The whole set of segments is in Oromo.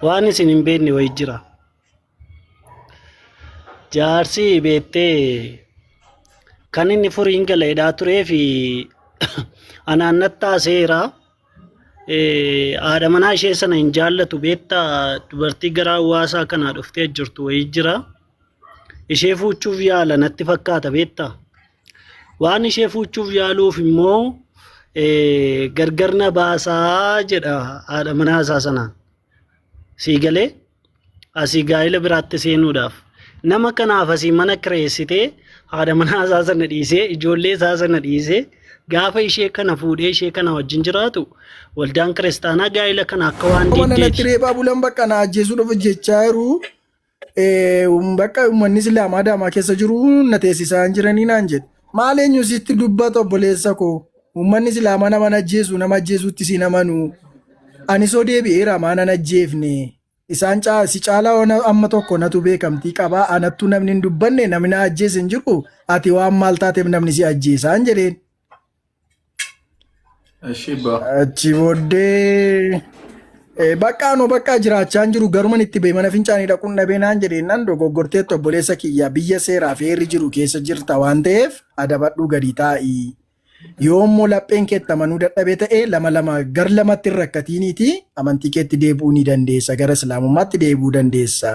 Waan isin hin beekne wayii jira. Jaarsi beektee kan inni furiin galeedhaa turee fi anaannattaa seeraa haadha manaa ishee sana hin jaallatu beektaa dubartii gara hawaasaa kanaa dhuftee jirtu wayii jira. Ishee fuuchuuf yaala natti fakkaata beektaa. Waan ishee fuuchuuf yaaluuf immoo gargar na baasaa jedha haadha manaa isaa sanaan. Sii galee asii gaa'ela biraatti seenuudhaaf. Nama kanaaf asii mana kireessitee haadha manaa isaa sana dhiisee ijoollee isaa sana dhiisee gaafa ishee kana fuudhee ishee kana wajjin jiraatu waldaan kiristaanaa gaa'ela kana akka waan Mana natti reebaa bulan bakka na ajjeesuudhaaf jechaa jiru. Bakka uummanni Islaamaa Adaamaa keessa jiru na teessisaa jiranii naan jedhe. Maal eenyu sitti dubbata obboleessa koo? Uummanni Islaamaa nama ajjeesuutti si namanu. Ani soo deebi'eera maa nan ajjeefne. Isaan si caalaa amma tokko natu beekamtii qabaa. Anattu namni hin dubbanne namni na ajjeese hin jiru. Ati waan maal taateef namni si ajjeesaan jedheen. Achi booddee bakka jiraachaan jiru garuman itti bee mana fincaanii dhaquun dhabee naan jedheen nan dogoggorteetti obboleessa kiyya biyya seeraa fi heerri jiru keessa jirta waan ta'eef adabadhuu gadi taa'i. Yoommoo lapheen keetti amanuu dadhabee ta'ee lama gar lamatti hin rakkatiiniiti amantii keetti deebi'uu ni dandeessa gara islaamummaatti deebi'uu dandeessa.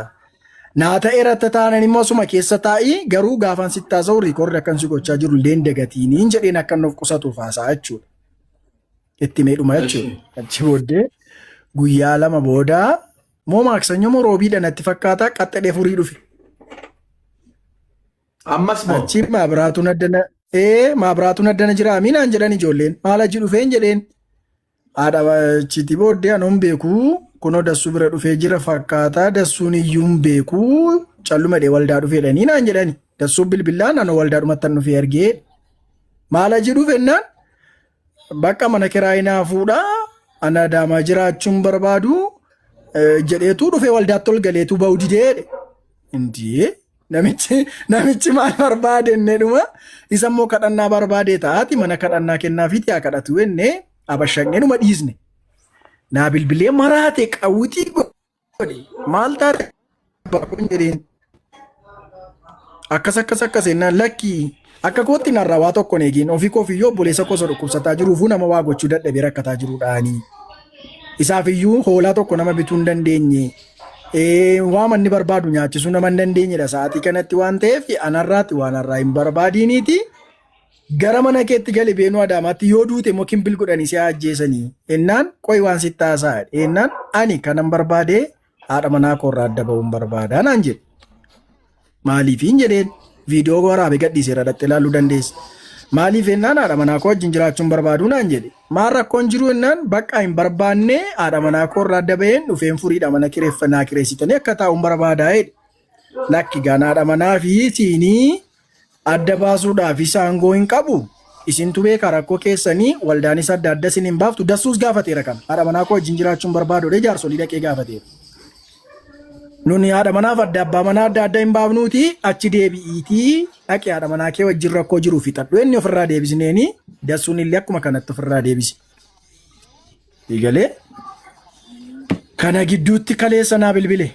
Naa ta'ee ratta taanan immoo asuma keessa taa'i garuu gaafaan sitti haasa'u riikoordi akkan si gochaa jiru illee hin dagatiniin jedheen akka nuuf qusatuuf haasa'a jechuudha. Itti meedhuma jechuudha. Achi booddee guyyaa lama booda moo maaksanyoo moo roobiidha natti fakkaata qaxxadhee furii dhufe. Ammas moo? Achi maabiraatuun addana jira aminaan jedhan ijoolleen maal achi dhufeen jedheen. Haadha achiti booddee anoon beekuu kunoo dassuu bira dhufee jira fakkaata dassuun iyyuu hin beekuu calluma dhee waldaa dhufeedhanii naan jedhani. Dassuun bilbilaan anoo waldaa dhumattan dhufee argee maal achi dhufennaan bakka mana kiraayinaa fuudhaa ana Adaamaa jiraachuun barbaadu jedheetu dhufee waldaatti ol galeetu ba'u dideedhe. Indiyee namichi maal barbaade dhuma isa immoo kadhannaa barbaade taati mana kadhannaa kennaafiiti haa kadhatu enne abashaqnee numa dhiisne. Naa bilbilee maraate qawwitii godhe maal taate bakkoon jedheen akkas ennaan lakkii akka kootti narraa waa tokkoon eegiin ofii koofiyyuu obboleessa koo dhukkubsataa jiruufuu nama waa gochuu dadhabee rakkataa jiruudhaanii. Isaafiyyuu hoolaa tokko nama bituu hin dandeenye. Waa manni barbaadu nyaachisuu nama hin dandeenyedha sa'aatii kanatti waan ta'eef anarraatti waan irraa hin barbaadiniiti. Gara mana keetti gali beenuu Adaamaatti yoo duute moo kimbil godhanii si ajjeesanii. Ennaan qoy waan sitti haasa'e. Ennaan ani kanan barbaade haadha manaa koorraa adda ba'uun barbaadaa naan jedhe. Maaliifiin jedheen. Viidiyoo waraabee gadhiiseera dhattee ilaaluu dandeessa. Maaliif ennaan haadha manaa koo wajjin jiraachuun barbaadu naan jedhe. Maal rakkoon jiru ennaan bakka hin barbaanne haadha manaa koo irraa adda ba'een dhufeen furiidha mana kireeffannaa kireessitanii akka taa'uun barbaadaa jedhe. Lakki gaan haadha manaa fi siinii adda baasuudhaaf aangoo hin qabu. Isintu beeka rakkoo keessanii waldaanis adda adda isin hin baaftu dassuus gaafateera kana. Haadha manaa koo wajjin jiraachuun barbaadudha jaarsolii dhaqee gaafateera. Nuni haadha manaaf adda abbaa manaa adda adda hin baafnuuti achi deebi'iitii dhaqee haadha manaa kee wajjin rakkoo jiru fixadhu inni ofirraa deebisneeni dassuun illee akkuma kanatti ofirraa deebisi. Eegalee kana gidduutti kaleessa naa bilbile.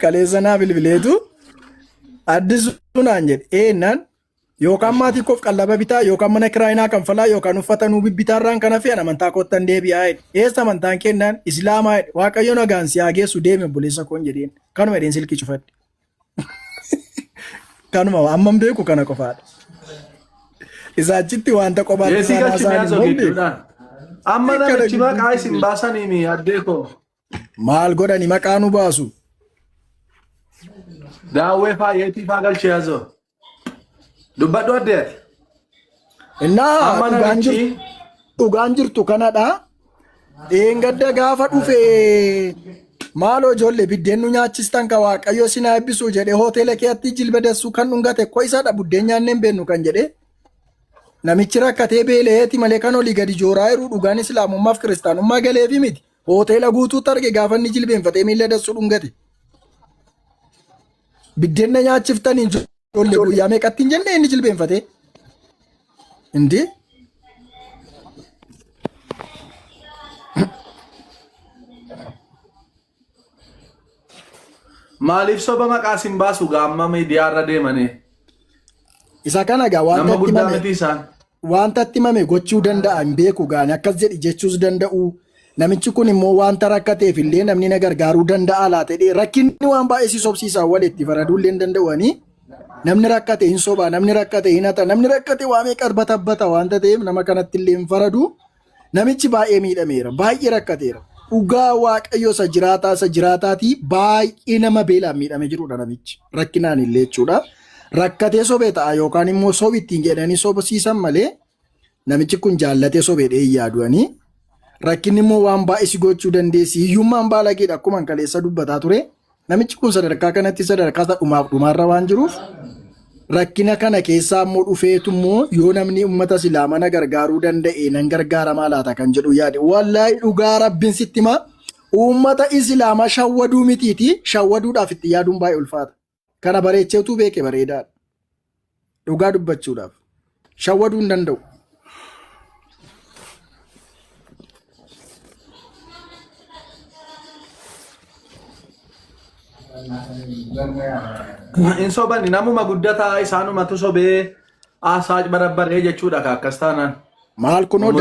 Kaleessa naa bilbileetu addisuu naan jedhe eennan yookaan maatii koof qallaba bitaa yookaan mana kiraayinaa kan falaa yookaan uffata nuu bibbitaarraan kana fe'an amantaa koottan deebi'aa jedhe. Eessa amantaan kennaan Islaamaa jedhe Waaqayyo nagaan si haa geessu deemi obboleessa koon jedheen kanuma jedheen silkii cufadhe. Kanuma amman beeku kana qofaadha. Isa achitti wanta qobaatti isaan haasa'an amma namichi maqaa isin baasanii addee koo. Maal godhani maqaa nu baasu? Daawwee faayeetii faa galchee yaazoo. Dubbadhu addeeti. Innaa dhugaan jirtu kanadha. Dheengadda gaafa dhufee maaloo ijoollee biddeen nu nyaachistan ka Waaqayyo sinaa eebbisuu jedhee hoteela keetti jilba dassuu kan dhungate ko isaadha buddeen nyaanneen beennu kan jedhe. Namichi rakkatee beeleeti malee kan olii gadi jooraa jiru dhugaan islaamummaaf kiristaanummaa galeefi miti. Hoteela guutuutti arge gaafa inni jilbeenfatee miila dassuu dhungate. Biddeen na nyaachiftanii ijoollee guyyaa meeqatti hin jenne inni jilbeenfatee. Indi Maaliif soba maqaa sin baasu gaamma miidiyaarra deemanii? Isa kana gaa Nama guddaa miti isaan. wanta itti himame gochuu danda'an beeku gaani akkas jedhi jechuus danda'u. Namichi kun immoo wanta rakkateef illee namni na gargaaruu danda'a laata jedhee rakkinni waan baay'ee si sobsiisaa walitti faraduu illee hin danda'anii. Namni rakkate hin soba, namni rakkate hin hata, namni rakkate waa meeqa bata wanta ta'eef nama kanatti illee hin faradu. Namichi baay'ee miidhameera, baay'ee rakkateera. Dhugaa waaqayyo isa jiraataatii baay'ee nama beelaan miidhamee jirudha namichi. Rakkinaan illee jechuudha. Rakkatee sobee ta'a yookaan immoo sobi ittiin jedhanii sobsiisan malee namichi kun jaallatee sobeedhee yaadu'anii. Rakkinni immoo waan baay'ee si gochuu dandeessi. Hiyyummaan baalageedha akkuma kaleessa dubbataa ture. Namichi kun sadarkaa kanatti sadarkaa dhumaarra waan jiruuf rakkina kana keessaa immoo dhufeetu immoo yoo namni uummata islaamaa gargaaruu danda'e nan gargaaramaa laata kan jedhu yaade. Wallaahi dhugaa rabbiin sitti himaa uummata islaamaa shawwaduu mitiiti shawwaduudhaaf itti yaaduun baay'ee ulfaata. Kana bareecheetu beeke bareedaadha. Dhugaa dubbachuudhaaf shawwaduu hin danda'u. In sobani namuma guddataa isaanumatu sobee aasaa barabbaree jechuudha akkas taanaan. Maal kunoo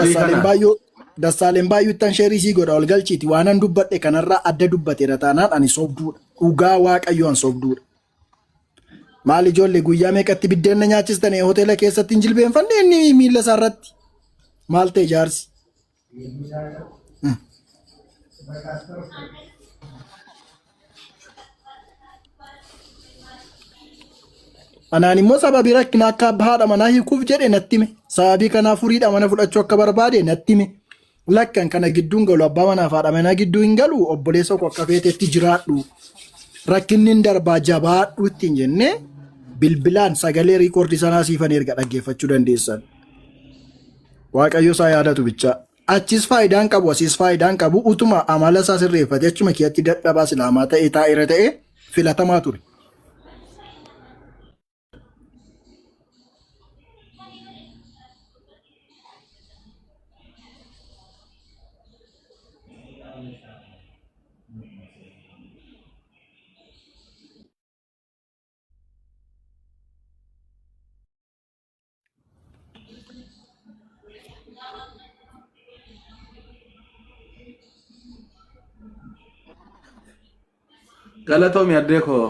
Dassaaleen Baayyoo ittaan sheerisii godha ol galchiiti waan an dubbadhe kanarraa adda dubbateera taanaan ani sobduudha. Dhugaa waaqayyo an sobduudha. Maal ijoollee guyyaa meeqatti biddeenna nyaachistanii hoteela keessatti hin jilbeenfanne inni miilla isaarratti maal ta'e jaarsi. Anaan immoo sababii rakkina akka haadha manaa hiikuuf jedhe natti hime. Sababii kanaaf furiidha mana fudhachuu akka barbaade natti hime. Lakkan kana gidduun galu abbaa manaa fi haadha manaa gidduu hin galu obboleessa koo akka feetetti jiraadhu. Rakkinni hin darbaa jabaadhu ittiin jennee bilbilaan sagalee riikoordii sanaa siifan erga dhaggeeffachuu dandeessan. Waaqayyo isaa yaadatu bicha. Achis faayidaan qabu asis faayidaan qabu utuma amala isaa sirreeffate achuma keessatti dadhabaa islaamaa ta'e taa'eera ta'e filatamaa ture. Galatoomi addee koo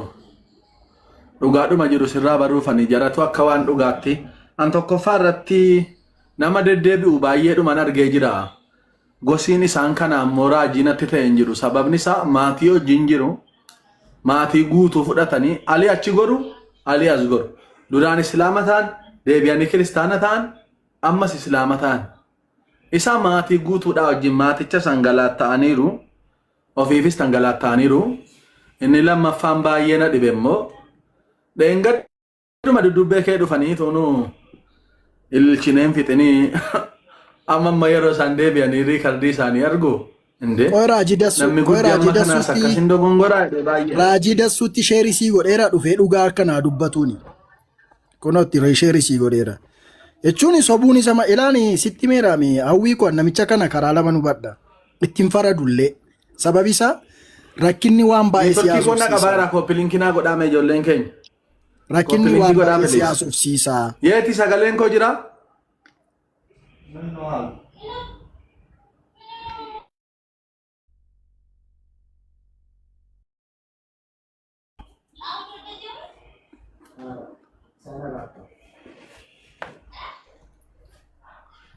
dhugaadhuma jiru sirraa barruufanii jaratu akka waan dhugaatti an tokkoffaa irratti nama deddeebi'u baay'eedhuman argee jira. Gosiin isaan kana ammoo raajiinatti ta'e hin jiru. Sababni isaa maatii wajjin jiru maatii guutuu fudhatanii alii achi goru alii as goru. Duraan islaama ta'an deebi'anii kiristaana ta'an ammas islaama ta'an. Isaa maatii guutuudha wajjin maaticha sangalaatta'aniiru ofiifis tangalaatta'aniiru. Inni lammaffaan baay'ee na dhibe immoo dheengadhuma duddubbee kee dhufanii tuunu ilchineen fixinii amma yeroo isaan deebi'anii riikardii isaanii argu. Raajii Dassuutti sheerisii godheera dhufee dhugaa akkanaa dubbatuuni. Kunotti sheerisii godheera. Jechuun sobuun isa ilaani sitti meeraame hawwii koo namicha kana karaa lama nu badha. Ittiin faradullee sababi isaa rakkinni waan baay'ee siyaasofsiisa. Yeeti sagaleen koo jira.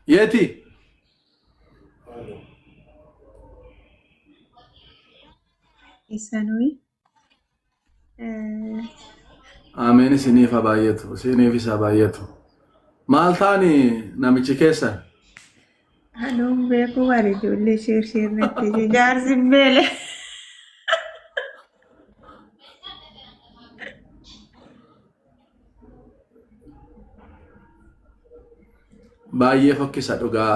Yeeti. Isanui. Ameen isiniif haa baay'atu. Isiniifis haa baay'atu. Maal taani namichi keessan? Aduun beeku waan ijoollee sheernetti jaarsi beele. Baay'ee fokkisa dhugaa.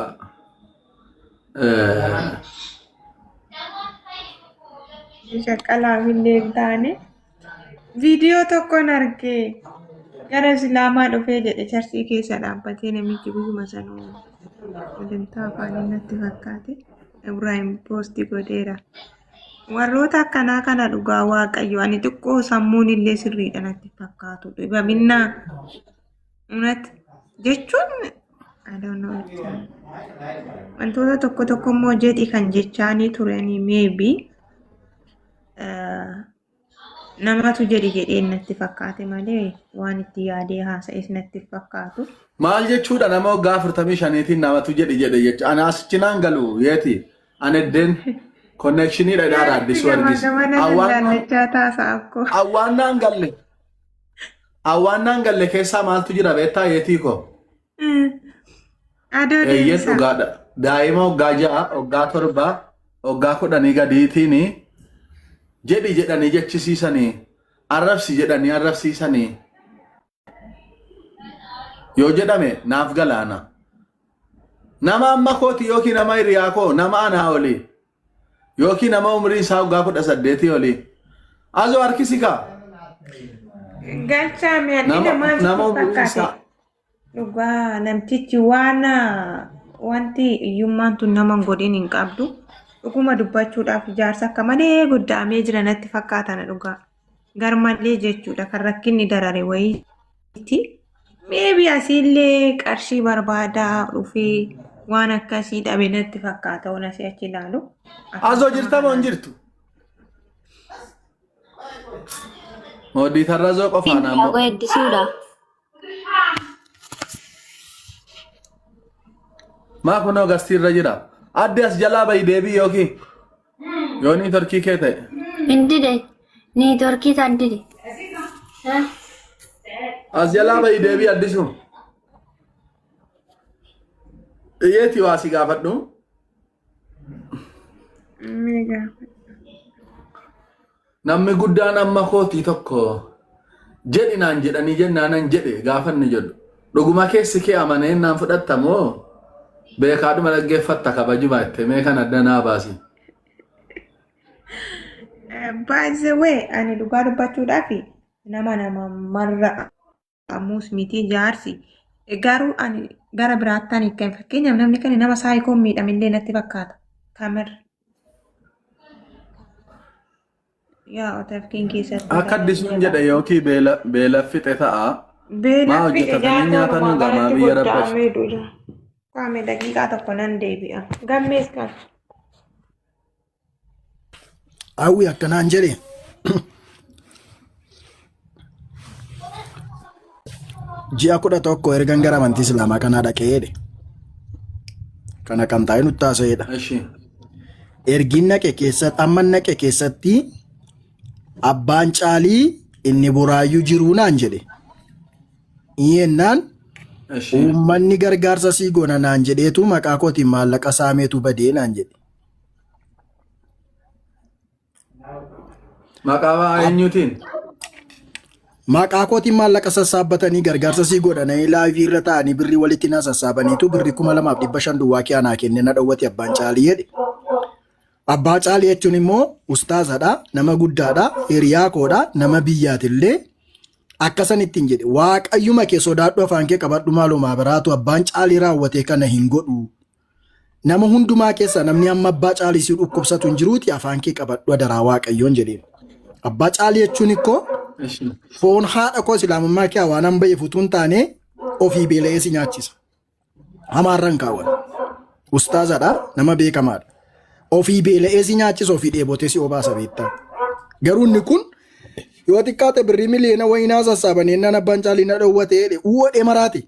Shaqqalaaf illee taane viidiyoo tokkoon argee gara islaamaa dhufee jedhe charsii keessa dhaabbatee namichi guyyuma sanuu waliin afaan natti fakkaate Ibrahim poostii godheera. warroota akkanaa kana dhugaa waaqayyo ani xiqqoo sammuun illee sirriidha natti fakkaatu dhibaminaa unat jechuun I don't know wantoota tokko tokko immoo jedhi kan jechaanii turanii maybe namatu jedhee natti fakkaate malee waan itti yaadee haasa'es natti fakkaatu. Maal jechuudha nama waggaa 45tiin namatu jedhe jecha ana asichinaan galu yeeti ani eddeen connectionii dhadhaadha addisuu argis. Awwaannaan galle keessaa maaltu jira beektaa yeetii ko? Eeyyee dhugaadha. Daa'ima waggaa 6, waggaa 7, waggaa 10 gadiitiin jedhi jedhanii jechisiisanii arrabsi jedhanii arrabsiisanii yoo jedhame naaf galaana. Nama amma kooti yookiin nama hiriyaa koo nama anaa olii yookiin nama umrii isaa waggaa 18 olii azoo harkisikaa. Galchaame nama umrii isaa dhugaa namtichi wanti iyyummaan tun nama godhin hin qabdu. Dhuguma dubbachuudhaaf ijaarsa akka malee guddaamee jira natti fakkaatan dhugaa. Garmallee jechuudha kan rakkinni darare wayiiti. Maybe asiillee qarshii barbaadaa dhufee waan akkasii dhabe natti fakkaata waan asii achi ilaalu. Azoo jirta moo hin jirtu? Moodii tarrazoo qofaan ammoo. Inni eeddisuudha. Maa kunoo gastiirra jira. Adde as jalaa bayi deebii yookiin yoo ni torkii kee ta'e. Indide ni torkii tandide. As jalaa bayi deebii addisuu. Iyyeetii waa si gaafadhu. Namni guddaan amma kootii tokko jedhi naan jedhanii jennaanan jedhe gaafanni jedhu. Dhuguma keessi kee amanee naan fudhattamoo? Beekaadhuma dhaggeeffatta kabaju baatte mee kan adda naa baasi. By the way, ani dhugaa dubbachuudhaaf nama marra ammus miti jaarsi. Garuu ani gara biraattaan hiikan fakkeenyaaf namni kan nama saayikoon miidhamillee natti fakkaata. Kamer. Yaa otafkiin keessatti. Akka addisuun jedhe yookiin beela fixe ta'a. Beela maa hojjetatanii nyaatan gamaa biyya rabbashi. Kwame daqiiqaa tokko nan deebi'a. Gammees kan. Hawwi akkanaan jedhe. Ji'a 11 ergan gara amantii Islaamaa kanaa dhaqee jedhe. Kana kan taa'e nutti haasa'edha. Ergiin naqe keessatti amma naqe keessatti abbaan caalii inni buraayyuu jiruu naan jedhe. Iyyennaan uummanni gargaarsa sii goona naan jedheetu maqaa kootiin maallaqa saameetu badee naan jedhe. Maqaa eenyuutiin? Maqaa kootiin maallaqa sassaabbatanii gargaarsa sii godhanii laayivii irra taa'anii birrii walitti naa sassaabaniitu birrii 2,500 duwwaa kee anaa kenne na dhowwate abbaan caalii jedhe. Abbaa caalii jechuun immoo ustaazadha, nama guddaadha, hiriyaa koodha, nama biyyaatillee. Akkasan ittiin jedhe waaqayyuma kee sodaadhu afaan kee qabadhu maaluma biraatu abbaan caalii raawwatee kana hin godhu. Nama hundumaa keessa namni amma abbaa caalii si dhukkubsatu hin jiruuti afaan kee qabadhu adaraa waaqayyoon jedheen. Abbaa caalii jechuun ikkoo foon haadha koo islaamummaa kee waan an ba'e futuun taane ofii beela'ee si nyaachisa. Hamaarran kaawwan. Ustaazadha nama beekamaadha. Ofii beela'ee si nyaachisa ofii dheebotee si obaasa beektaa. Garuu inni kun yoo xiqqaate birrii miliyoona wayinaa sassaabanii nan abbaan caalii na dhowwate jedhe uwwadhee maraate.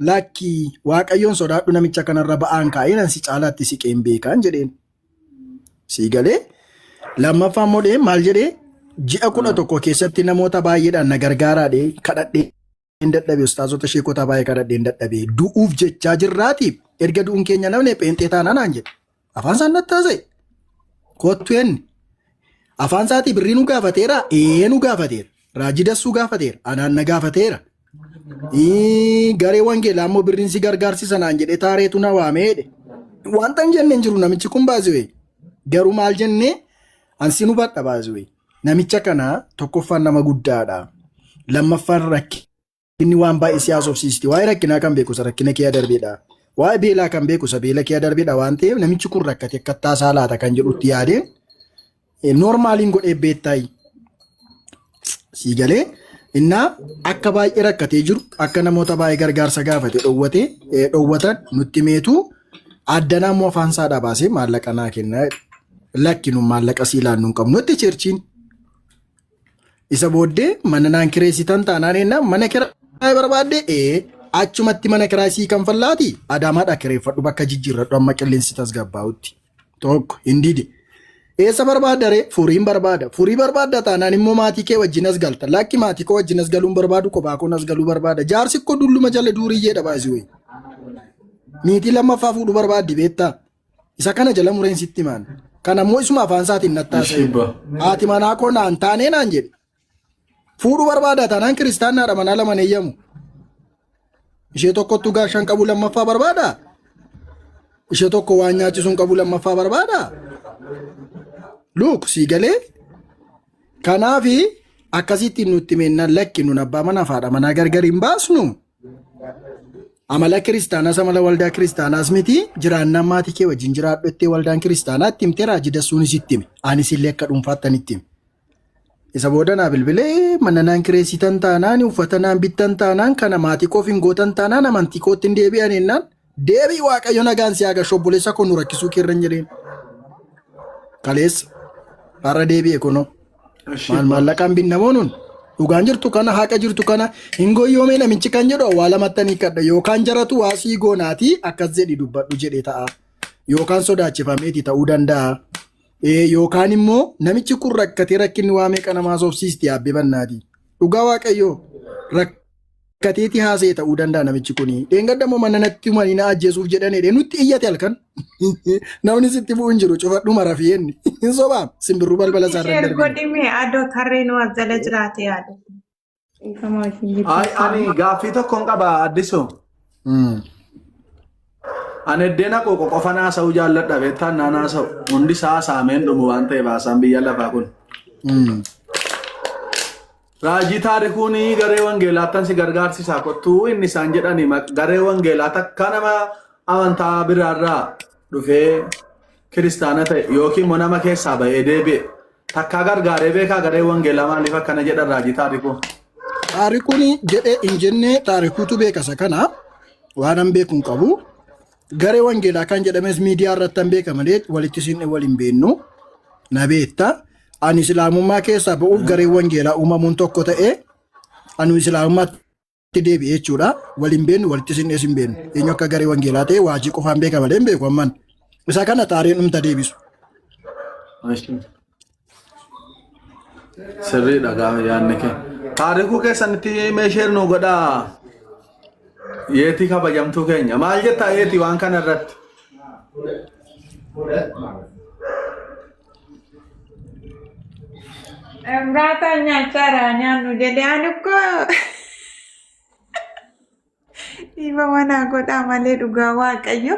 Lakkii waaqayyoon sodaadhu namicha kanarra ba'aan kaa'ee nan si caalaatti si qeen beekaan jedheen. Si galee lammaffaa immoo maal jedhee ji'a 11 keessatti namoota baay'eedhaan na gargaaraadhee kadhadhee hin dadhabee ustaazota sheekota baay'ee kadhadhee hin dadhabee du'uuf jechaa jirraatiif erga du'uun keenya namne pheenxee taanaan aan jedhe. Afaan isaan natti haasa'e. Kottu inni. Afaan isaatii birrii nu gaafateera. Nu gaafateera. Raajii dassuu gaafateera. Anaan na gaafateera. Garee wangeelaa immoo birriin si gargaarsiisa naan jedhee taareetu na waameedhe. Wanta hin jenne hin jiru namichi kun baasiwee. Garuu maal jennee ansi nu badha baasiwee. Namicha kana tokkoffaan nama guddaadha. Lammaffaan rakkinni waan baay'ee si haasofsiisti. Waa'ee rakkinaa kan beeku isa rakkina kee darbeedha. Waa'ee beelaa kan beeku isa beela kee darbeedha waan ta'eef namichi kun rakkate akka taasaa laata kan jedhutti yaadeen Normaliin godhee beektayi. Sii galee innaa akka baay'ee rakkatee jiru akka namoota baay'ee gargaarsa gaafate dhoowwatan nutti meetu addanaa immoo afaan isaa baasee maallaqa naa kenna lakkinu maallaqa sii laannu hin qabnu itti cheerchiin. Isa booddee mana naan kireessitan taanaan ennaa mana kiraa barbaadde achumatti mana kiraa sii kan fallaati Adaamaadhaa kireeffadhu bakka jijjiirradhu amma qilleensi tasgabbaa'utti tokko hin dide. Eessa barbaada ree? Furiin barbaada. Furii barbaada taanaan immoo maatii kee wajjin as galta. Lakki maatii koo wajjin as galuun barbaadu kophaa koon as galuu barbaada. Jaarsi koo dulluma jala duuriyyee dhabaasi wayi. Niitii lammaffaa fuudhu barbaaddi beektaa? Isa kana jala mureen sitti maan. Kana immoo isuma afaan isaatiin nattaasee. Haati manaa koo naan taanee naan jedhe. Fuudhu barbaada taanaan kiristaanaadha manaa lama eeyyamu. Ishee tokkottu gaashan qabu lammaffaa barbaada? Ishee tokko waan nyaachisuun qabu lammaffaa barbaada? Luuk sii galee kanaafi akkasitti nutti meennan lakki nun abbaa mana faadha manaa gargar hin baasnu. Amala kiristaanaas amala waldaa kiristaanaas miti jiraannaan maatii kee wajjin jiraadhu itti waldaan kiristaanaa itti himte raajii dassuunis itti hime anis illee akka dhuunfaattan itti hime. Isa booda naa bilbilee mana naan kireessitan taanaan uffata naan bittan taanaan kana maatii koof hin gootan taanaan amantii kootti hin deebi'an ennaan deebii waaqayyo nagaan si haga shobboleessa kun nu rakkisuu keerran jedheen. Kaleessa har'a deebi'e kunoo maallaqaan binnamoon dhugaan jirtu kana haqa jirtu kana hin gooyyoomee namichi kan jedhu awwaala mattanii kadha yookaan jaratu waasii goonaatii akkas jedhi dubbadhu jedhe ta'a yookaan sodaachifameeti ta'uu danda'a yookaan immoo namichi kun rakkatee rakkinni waamee qanamaa soofsiisti yaabbe bannaati dhugaa waaqayyoo rakkateeti haasee ta'uu danda'a namichi kuni dheengaddamoo mana natti humanii na ajjeesuuf jedhanedhe nutti iyyate halkan namni sitti bu'u hin jiru cufadhu marafiyeenni hin sobaa simbirruu balbala isaa irra darbe. Godhime adoo tarree nu as jala jiraate yaadu. Ani gaaffii tokkoon qaba addisoo. Ani eddeena qofa naasa'uu jaalladha beektaan naa naasa'u hundi isaa saameen dhumu waan ta'eef haasaan biyya lafaa kun. Raajii taarikuun garee wangeelaattan si gargaarsisaa kottuu inni isaan jedhani garee wangeelaa takka nama amantaa biraarraa dhufee kiristaana ta'e yookiin immoo nama keessaa ba'ee deebi'e takkaa gargaaree beekaa garee wangeelaa maaliif akkana jedhan raajii taarikuu. Taarikuun jedhee hin jenne taarikuutu beekasa kana waan an beeku hin qabu. Garee wangeelaa kan jedhames miidiyaa irratti an beeka malee walitti siinne waliin beennu na beekta. Ani islaamummaa keessaa ba'uuf garee wangeelaa uumamuun tokko ta'ee anu islaamummaatti deebi'e jechuudha. Waliin beennu walitti siinne hin beennu. Eenyu akka garee wangeelaa ta'e waajii qofaan beeka malee hin beeku amman. Isa kana taareen dhumta deebisu. Sirriidha gaafa yaadne kee. Taarikuu keessanitti meesheer nu godhaa. Yeetii kabajamtuu keenya maal jettaa yeetii waan kana irratti? Rata nyaachara nyaannu jedhee ani ko dhiiba manaa godhaa malee dhugaa waaqayyo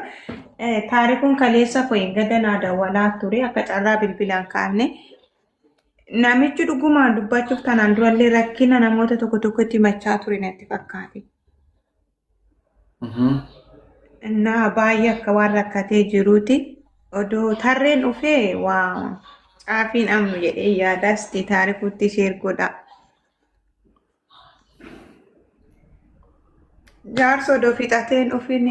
taarikuun kaleessa foyin gadanaa dawwalaa ture akka carraa bilbilaan kaafne namichi dhugumaan dubbachuuf kanaan durallee rakkina namoota tokko tokkotti himachaa ture natti fakkaate. Innaa baay'ee akka waan rakkatee jiruuti odoo tarreen dhufee waa caafiin amnu jedhee yaadaas taarikuutti ishee godha. Jaarsa odoo fixateen dhufin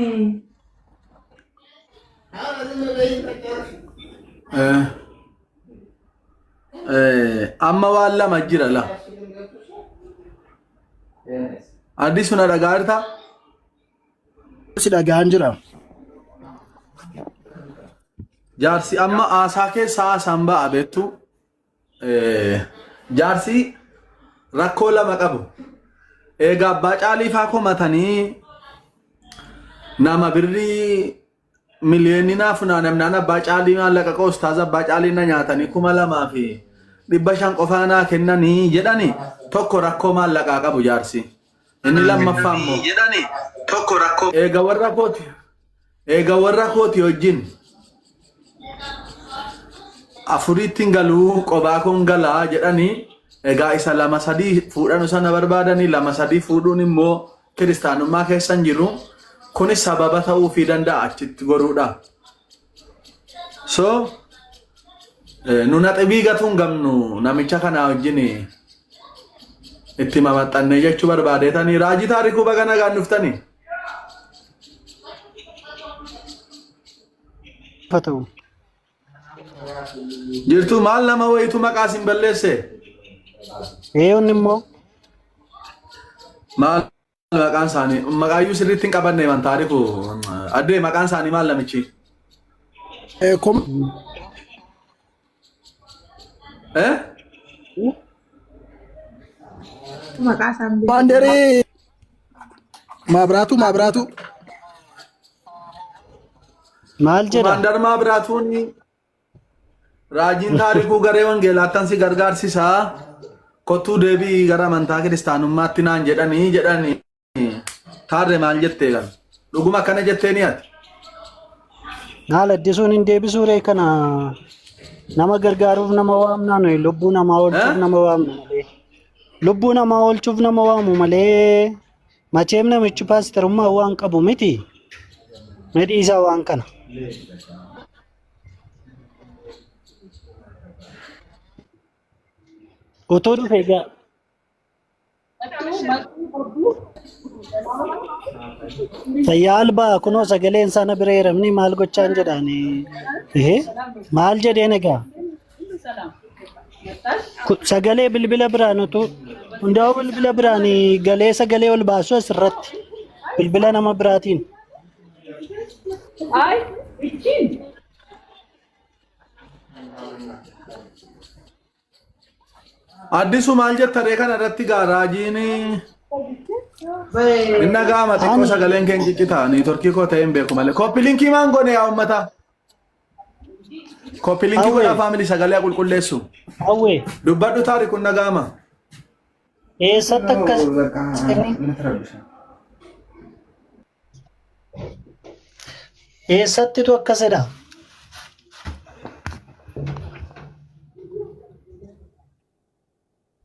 amma waan lama jira la. Addi suna dhagaa jirtaa? Si dhagaan jira. Jaarsi amma aasaa keessaa haasaan ba'a beektu jaarsi rakkoo lama qabu. Egaa abbaa caalii faa komatanii nama birrii miliyoonina funaanamnaan abbaa caalii maallaqa qoostaas abbaa caalii na nyaatanii 2,500 qofaa naa kennanii jedhani tokko rakkoo maallaqaa qabu jaarsi. Inni lammaffaa immoo jedhani tokko rakkoo eega warra kooti wajjin afuritti galuu qobaa kun galaa jedhanii egaa isa 2-3 fuudhanu sana barbaadanii 2-3 fuudhuun immoo kiristaanummaa keessan jiru kunis sababa ta'uu fi danda'a achitti goruudha. So nuna xibii gatuun gamnu namicha kana wajjin itti mamaxxanne jechuu barbaadeetanii raajii taarikuu baga nagaan dhuftanii. Fata'u. Jirtu maal nama wayitu maqaa sin balleesse? Eeyoon immoo maal maqaan isaanii maqaayyuu sirriitti hin qabanne man taarikuu addee maqaan isaanii maal namichi? Bandere mabratu maal jedha? Mandar mabratuun raajiin taarikuu garee wangeelaattan si gargaarsisaa kottuu deebii gara amantaa kiristaanummaatti naan jedhanii taarre maal jettee gan dhuguma akkana jettee ni ati? Naal addisuun hin deebisuu ree kana nama gargaaruuf nama waamnaan lubbuu namaa oolchuuf nama waamnu malee lubbuu namaa oolchuuf nama waamu malee macheem namichi paastarummaa waan qabu miti medhii isaa waan kana. Utuu dhufe egaa fayyaa albaa kunoo sagaleen sana bira heeramni maal gochaan jedhaani maal jedheen egaa sagalee bilbila biraan utuu hundaa'u bilbila biraan galee sagalee ol baasu asirratti bilbila nama biraatiin. Addisu maal jettare kana irratti gaa raajiin inna gaama xiqqoo sagaleen keen ciccita niitorkii koo ta'een beeku malee koppilinkii maan gone yaa ummata koppilinkii godha faamilii sagalee qulqulleessu Awwee dubbadhu taariku inna gaama eessatti akkas eessattitu akkasidha?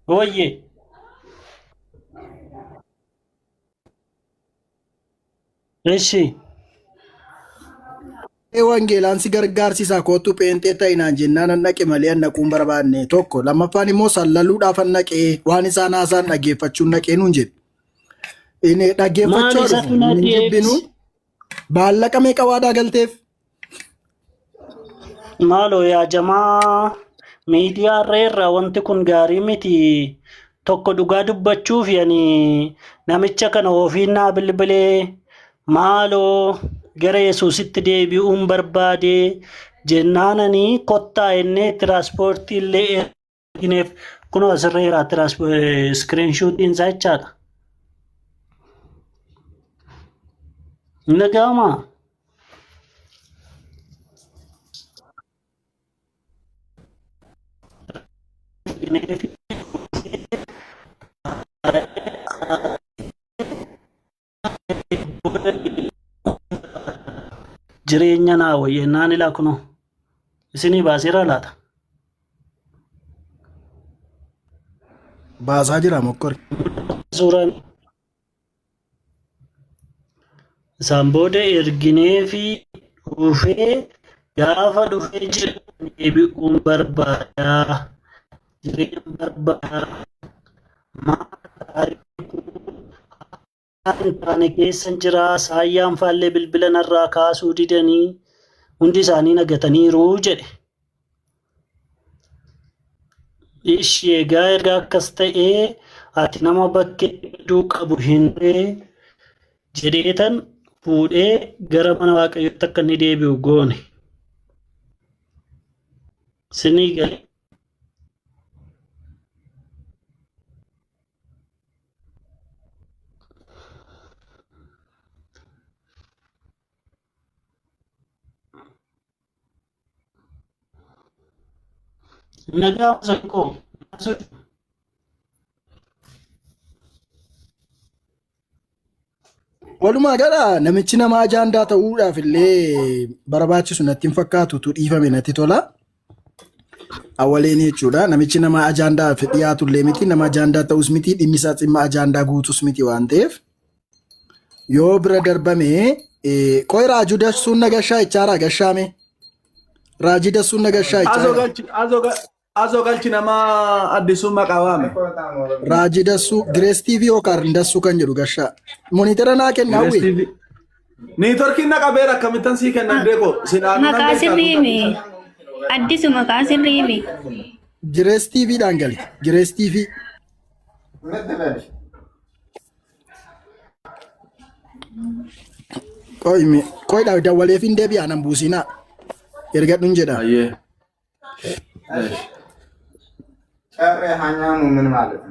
Oye. Eshi. Wangeelaan si gargaarsisaa kootu pheenxee ta'inaan jennaan an dhaqe malee an dhaquun barbaanne tokko lammaffaan immoo sallaluudhaaf an dhaqee waan isaan haasaan dhaggeeffachuun dhaqee nuun jedhe. Inni dhaggeeffachuu dhufu hin jibbinu baallaqa meeqa waadaa galteef? Maaloo yaa jamaa miidiyaa irra wanti kun gaarii miti tokko dhugaa dubbachuuf yani namicha kana ofiinnaa bilbilee maaloo gara Yesuusitti deebi'uun barbaade jennaananii kottaa innee tiraanspoortii illee ergineef kunoo asirreera iskiriinshuutiin isaa jechaadha. Nagaamaa. Jireenya naa wayyannaan ilaa kunoo isinii baaseera laata? Baasaa jira mokkori. Suuraan isaan booda erginee fi dhufee gaafa dhufee jiru deebi'uun barbaadaa jireenya barbaadaa taane keessan jira saayyaan faallee bilbila narraa kaasuu didanii hundi isaanii nagataniiru jedhe. Ishee egaa erga akkas ta'ee ati nama bakkee hedduu qabu hin jedheetan fuudhee gara mana waaqayyootti akka inni deebi'u goone. Sinii galee. Nagaa sakko. Walumaa gala namichi nama ajaandaa ta'uudhaaf illee barbaachisu natti hin fakkaatu tu dhiifame natti tola. Awwaleen jechuudha namichi nama ajaandaaf dhiyaatu illee miti nama ajaandaa ta'us miti dhimmisaa dhimma ajaandaa guutus miti waan ta'eef yoo bira darbame qoyraa juudasuun nagashaa ichaara gashaame Raajii Dassuu Nagashaa jechaadha. Azoo galchi nama addisuu maqaa waame. Raajii Dassuu Girees TV yookaan Dassuu kan jedhu gashaa. Monitara naa kennaa hawwi. Niitorkiin naqa beera akkamittan sii kennan deeko. Maqaa sirriimi. Addisu maqaa sirriimi. Girees TV dhaan gali. Girees TV. Qoy dawwaleef hin deebi'aa nan buusinaa. Ergadhuun jedha.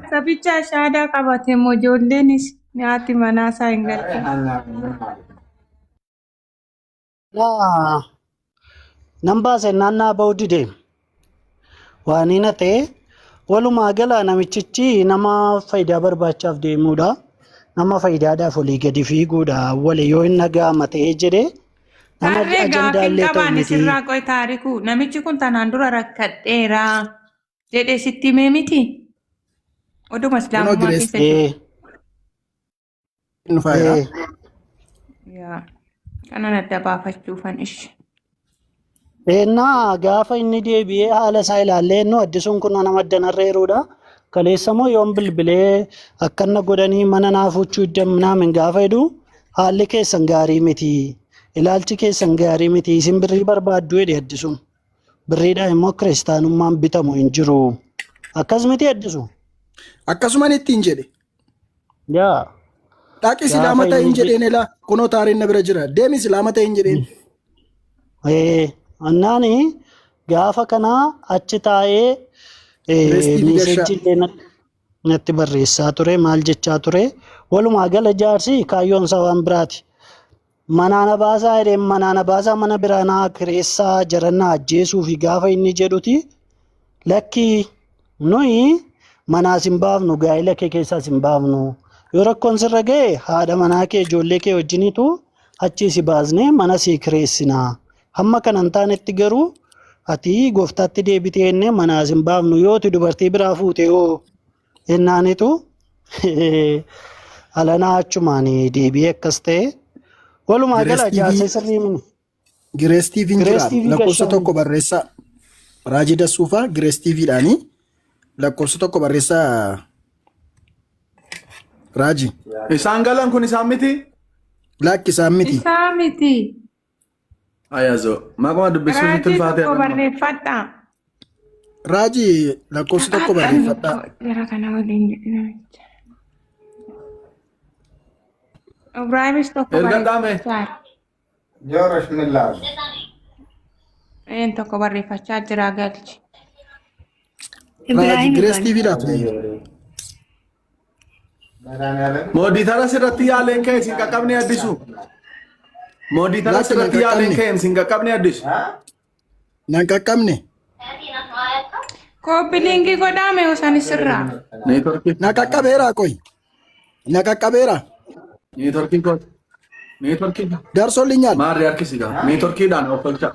Sabicha shaadaa qabate moo ijoolleenis nyaati manaa isaa hin galche. Nan baase naannaa ba'uu deem. Waan hin ta'e walumaa gala namichichi nama faayidaa barbaachaaf deemuudha. Nama faayidaadhaaf olii gadi fiiguudha. Wali yoo hin nagaama ta'ee jedhee nama ajandaallee ta'u miti. Sirraa qoy taariku namichi kun tanaan dura rakkadheera jedhee sitti himee miti. Oduma islaamummaa keessa jiru. Kanan adda baafachuufan ishi. Ennaa gaafa inni deebi'ee haala isaa ilaallee inni addisuun kun nama addanarreeruudha. Kaleessa moo yoon bilbilee akkana godhanii mana naafuchuu iddamnaamin gaafa jedhu haalli keessan gaarii miti. Ilaalchi keessan gaarii miti. Isin birrii barbaaddu jedhe addisuun. Birriidhaan immoo kiristaanummaan bitamu hin jiru. Akkas miti addisu. Akkasumaan ittiin jedhe. Yaa. Dhaqi islaama ta'e hin jedheen elaa kunoo taariin na bira jira. Deemi islaama ta'e hin jedheen. Annaani gaafa kanaa achi taa'ee meesheejjillee natti barreessaa ture maal jechaa ture walumaa gala jaarsi kaayyoon isaa waan biraati. Manaana baasaa jedheen manaana baasaa mana biraanaa kireessaa jarannaa ajjeesuu fi gaafa inni jedhuti lakki nuyi manaas hin baafnu gaa'ila kee keessaas hin baafnu yoo rakkoon sirra ga'e haadha manaa kee ijoollee kee wajjiniitu achii si baasnee mana sii kireessinaa. Hamma kanan taanetti garuu ati gooftaatti deebitee enne manaas hin baafnu yooti dubartii biraa fuute yoo ennaanitu alanaa achumaan deebi'ee akkas ta'e walumaa gala jaarsa sirrii mini. Girees TV'n jira lakkoofsa tokko barreessaa. Raajii Dassuufaa Girees TV'dhaanii lakkoofsa tokko barreessaa. Raajii. Isaan galan kun isaan miti? Lakki isaan miti. Isaan miti. Ayazo, maqaa dubbisuun itti ulfaatee tokko barreeffadhaa. Raajii lakkoofsa tokko barreeffadhaa. Jara kana waliin jedhina. Ibraahimis tokko barreeffachaa. Joorash millaa. Een tokko barreeffachaa jira galchi. Raajii Girees TV'dhaaf. Mooditara sirratti yaaleen ka'e isin qaqqabne addisu. Mooditara sirratti yaaleen ka'e isin qaqqabne addisu. Nan qaqqabne. Kooppilingi godhame osani sirraa. Na qaqqabeera qoy. Na qaqqabeera. Neetworkiin kooti. Neetworkiin. Darsolli nyaal. Maarri harkisigaa. Neetworkiidhaan of tolcha.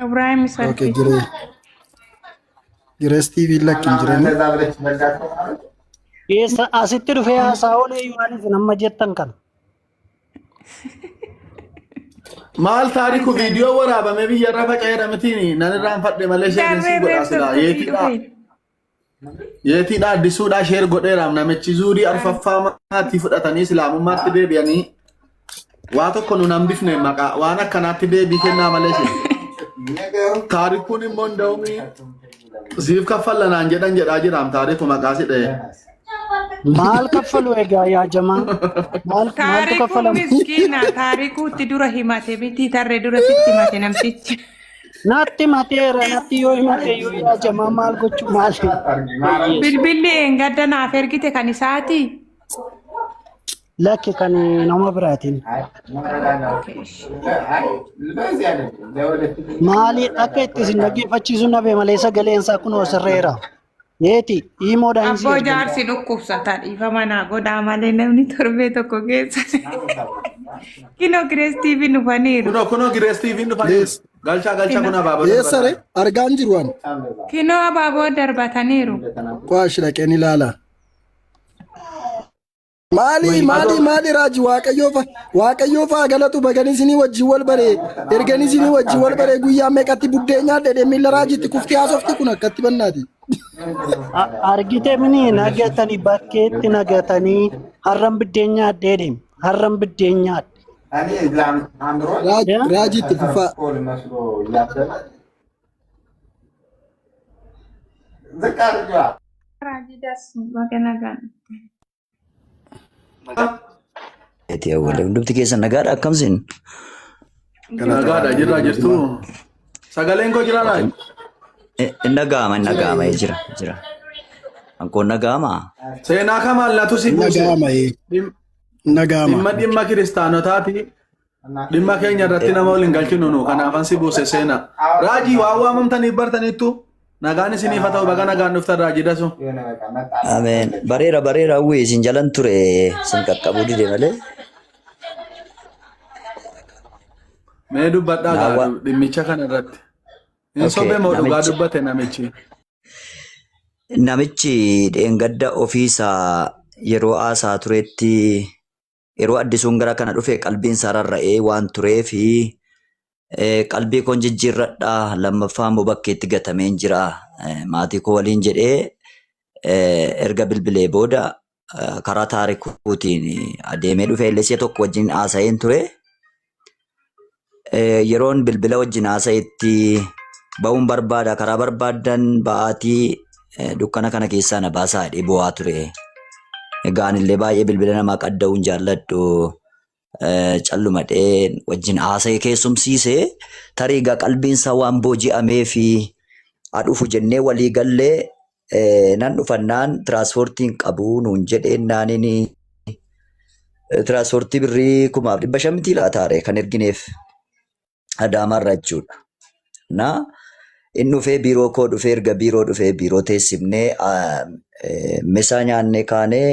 Ibraahimis Okay, Girees TV lakkin jiran. Keessa asitti dhufee haasaa oolee Yohaanis nama jettan kana. Maal taariku viidiyoo waraabame biyyarra faca'eedha miti nan irraan fadhe malee sheerin godhaa silaa yeetiidha addisuudha sheer godheeraam namichi zuudii arfaffaa maatii fudhatanii islaamummaatti deebi'anii waa tokko nun hambifne maqaa waan akkanaatti deebii kennaa malee taarikuun immoo nda'umii siif kaffallanaan jedhaa jiraam taariku maqaa sidhe. Maal kaffalu egaa yaa jamaa? Maaltu kaffalamu? Miskiina taarikuutti dura himate miti tarree dura sitti himate namtichi. Natti mateera natti yoo himate yoo yaa jamaa maal gochuu maali? Bilbilli gadda naaf ergite kan isaati. Lakki kan nama biraatiin. Maali akka itti isin dhaggeeffachiisu nabe malee sagaleen isaa kunoo sirreera. Yeeti hiimoodhaan Abboo jaarsi dhukkubsata dhiifa manaa godhaa malee namni torbee tokko keessa. Kinoo Girees TV dhufaniiru. Kunoo Girees TV dhufaniiru. Galchaa kun abaaboo. Eessare argaan jiru waan. Kinoo abaaboo darbataniiru. Qo'aashi dhaqeen ilaala. Maali Raaji Waaqayyoo faa galatu baganii isinii wajjin wal baree erganii isinii wajjin wal baree guyyaa meeqatti buddeenyaa dhedhee miila Raajiitti kuftee haasofti kun akkatti bannaati. Argite mini nagatanii bakkeetti nagatanii harran biddeenyaa deedem harran biddeenyaa. Raajiitti fufaa. Rajidas baganagan. Eti awwalee hundumti keessan nagaadha akkamsin? Nagaadha jirtu. Sagaleen koo jira laay. Nagaama jira. Ankoon nagaama. Seenaa kamal natu si buuse. Nagaama. Dhimma kiristaanotaati. Dhimma keenya irratti nama waliin galchinu nu kanaafan si buuse seenaa. Raajii waa waamamtaniif bartaniittu. Nagaan isiniif haa ta'u baga nagaan dhuftan Raajii dasu. Ameen. Bareera hawwii isin jalan ture isin qaqqabuu dide malee. Mee dubbadhaa dhimmicha kana irratti. Hin sobee moo dhugaa dubbate namichi? Namichi dheengadda ofiisaa yeroo haasaa turetti yeroo addisuun gara kana dhufe qalbiin isaa rarra'ee waan tureefi qalbii koon jijjiirradhaa lammaffaa immoo bakkeetti gatameen jira maatii koo waliin jedhee erga bilbilee booda karaa taarikuutiin adeemee dhufe illee tokko wajjin haasa'een ture. Yeroon bilbila wajjin haasa'etti ba'uun barbaada karaa barbaadan ba'aatii dukkana kana keessaa na baasaa jedhee bu'aa ture. Egaan illee baay'ee bilbila namaa qadda'uun jaalladhu. Callumadhee wajjin haasa'ee keessumsiisee tariigaa qalbiinsaa waan booji'amee fi adhufu jennee walii gallee nan dhufannaan tiraanspoortiin qabu nuun jedheen naaniin tiraanspoortii birrii 1500 laataare kan ergineef Adaamarra jechuudha. Inni dhufee biiroo koo dhufee erga biiroo dhufee biiroo teessifnee misaa nyaannee kaanee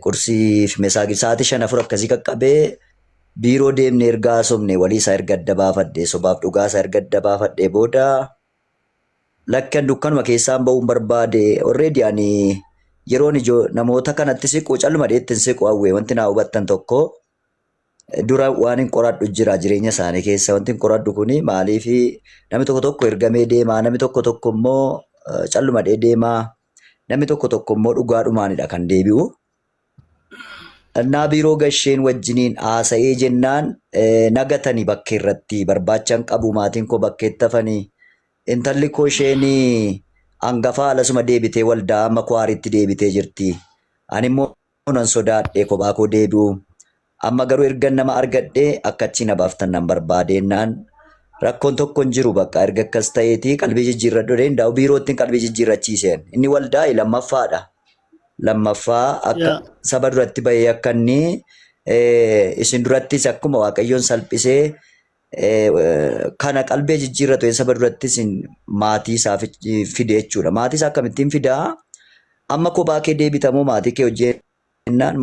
qursii fi misaa sa'aatii 5 akkasii qaqqabee biiroo deemnee erga haasofne walii isaa erga adda baafadhee sobaaf dhugaa isaa erga adda baafadhee booda lakkan dukkanuma keessaan ba'uun barbaade already ani yeroon namoota kanatti siqu calluma dheettiin siqu hawwee wanti naa hubattan tokko dura waan hin qoradhu jira jireenya isaanii keessa wanti hin qoradhu kuni maaliif namni tokko ergamee deemaa namni tokko immoo calluma deemaa namni tokko immoo dhugaadhumaanidha kan deebi'u. Annaa biiroo gasheen wajjiniin haasa'ee jennaan nagatanii bakkee irratti barbaachan qabu maatiin koo bakkeetti hafanii intalli koo isheen hangafaa alasuma deebitee waldaa amma kwaariitti deebitee jirti. Ani immoo nan sodaadhee kophaa koo deebi'u. Amma garuu erga nama argadhee akka achi na baaftan nan barbaadennaan rakkoon tokko hin jiru bakka erga akkas ta'eeti qalbii jijjiirradhu danda'u biirootti qalbii jijjiirrachiiseen inni waldaa lammaffaadha. Lammaffaa akka saba duratti bahee akka inni isin durattis akkuma Waaqayyoon salphisee kana qalbii jijjiirratu saba durattis maatii isaa fide jechuudha. Maatii isaa akkamittiin fidaa? Amma kophaa kee deebitamoo maatii kee hojii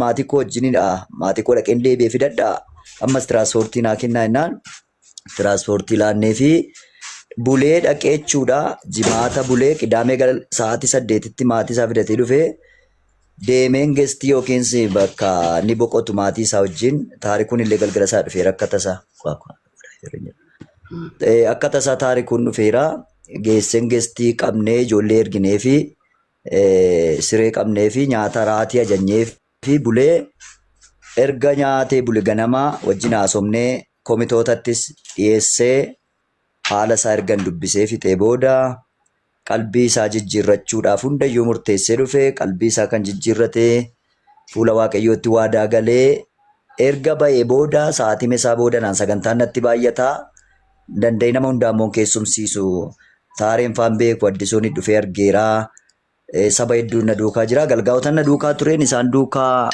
maatii koo wajjinidha. Maatii koo dhaqeen deebi'ee fidadhaa. Ammas tiraanspoortii naa kennaa jennaan tiraanspoortii laannee fi bulee dhaqee jechuudha. Jimaata bulee qidaamee gara sa'aatii 8tti maatii isaa fidatee dhufee deemeen geestii yookiin bakka ni boqotu maatii isaa wajjin taarikuun illee galgala isaa dhufeera akka tasaa. Akka tasaa taarikuun dhufeera geesseen geestii qabnee ijoollee erginee fi siree qabnee fi nyaata raatii ajajnee fi bulee erga nyaatee bule ganamaa wajjin haasofnee komitootattis dhiyeessee haala isaa ergan dubbisee fixee booda qalbii isaa jijjiirrachuudhaaf hundayyuu murteessee dhufee qalbii isaa kan jijjiirratee fuula Waaqayyootti waadaa galee erga ba'ee booda sa'aatii isaa boodanaan sagantaan natti baay'ataa danda'e nama hundaammoo keessumsiisu taareen faan beeku addisuun dhufee argeeraa. Saba hedduun na duukaa jira. Galgaa'otaan na duukaa tureen isaan duukaa